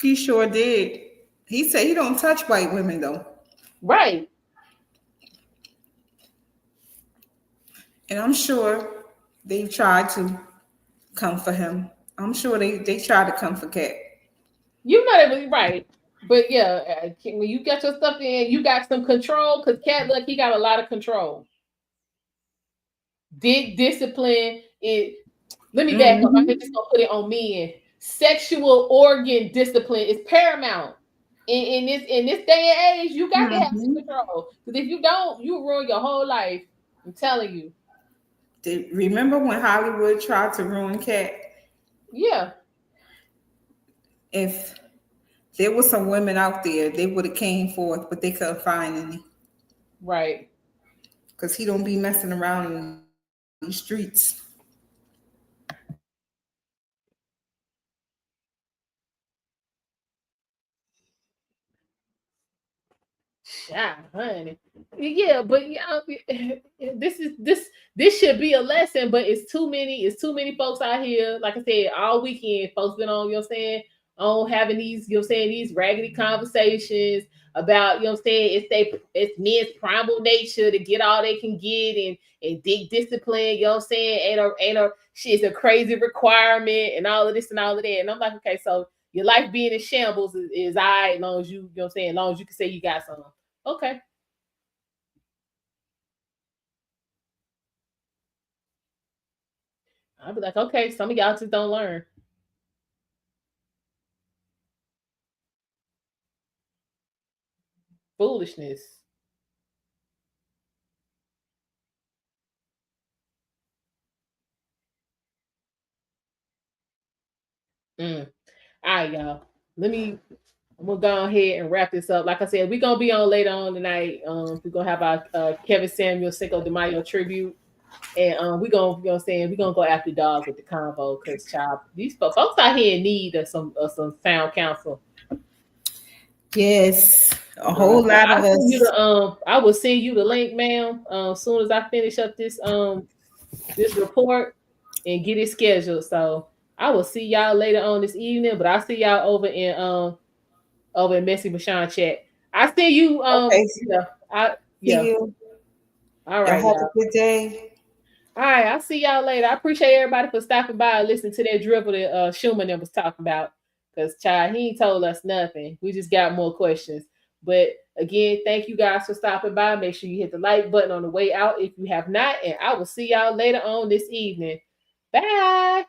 He sure did. He said he don't touch white women though. Right. And I'm sure they tried to come for him. I'm sure they tried to come for Cat. You know that was right. But yeah, when you got your stuff in, you got some control, because Cat, look, he got a lot of control. Dick discipline is, let me back up. I'm just gonna put it on men. Sexual organ discipline is paramount. In this day and age, you got to have some control. Because if you don't, you ruin your whole life. I'm telling you. Remember when Hollywood tried to ruin Cat? Yeah. If there was some women out there, they would have came forth, but they couldn't find any. Right. Because he don't be messing around in these streets. Yeah, honey. Yeah, but yeah, this should be a lesson, but it's too many folks out here. Like I said, all weekend folks been on, you know what I'm saying, on having these, you know what I'm saying, these raggedy conversations about, you know what I'm saying, it's men's primal nature to get all they can get and dig discipline, you know what I'm saying, ain't a shit's a crazy requirement and all of this and all of that. And I'm like, okay, so your life being in shambles is all right, as long as you know what I'm saying, as long as you can say you got some. Okay. I'll be like, okay, some of y'all just don't learn. Foolishness. All right, y'all. I'm gonna go ahead and wrap this up. Like I said, we're gonna be on later on tonight. We're gonna have our Kevin Samuel Cinco de Mayo tribute. And we're gonna, you know what I'm saying, we're gonna go after dog with the convo because child, these folks out here in need of some sound counsel. Yes, a whole lot of us. I will send you the link, ma'am, as soon as I finish up this report and get it scheduled. So I will see y'all later on this evening, but I'll see y'all over in Messy Bashan chat. I see you. Okay. Yeah. See you. All right. Y'all have a good day. All right, I'll see y'all later. I appreciate everybody for stopping by and listening to that dribble that Schumer was talking about. Because, child, he ain't told us nothing. We just got more questions. But, again, thank you guys for stopping by. Make sure you hit the like button on the way out if you have not. And I will see y'all later on this evening. Bye.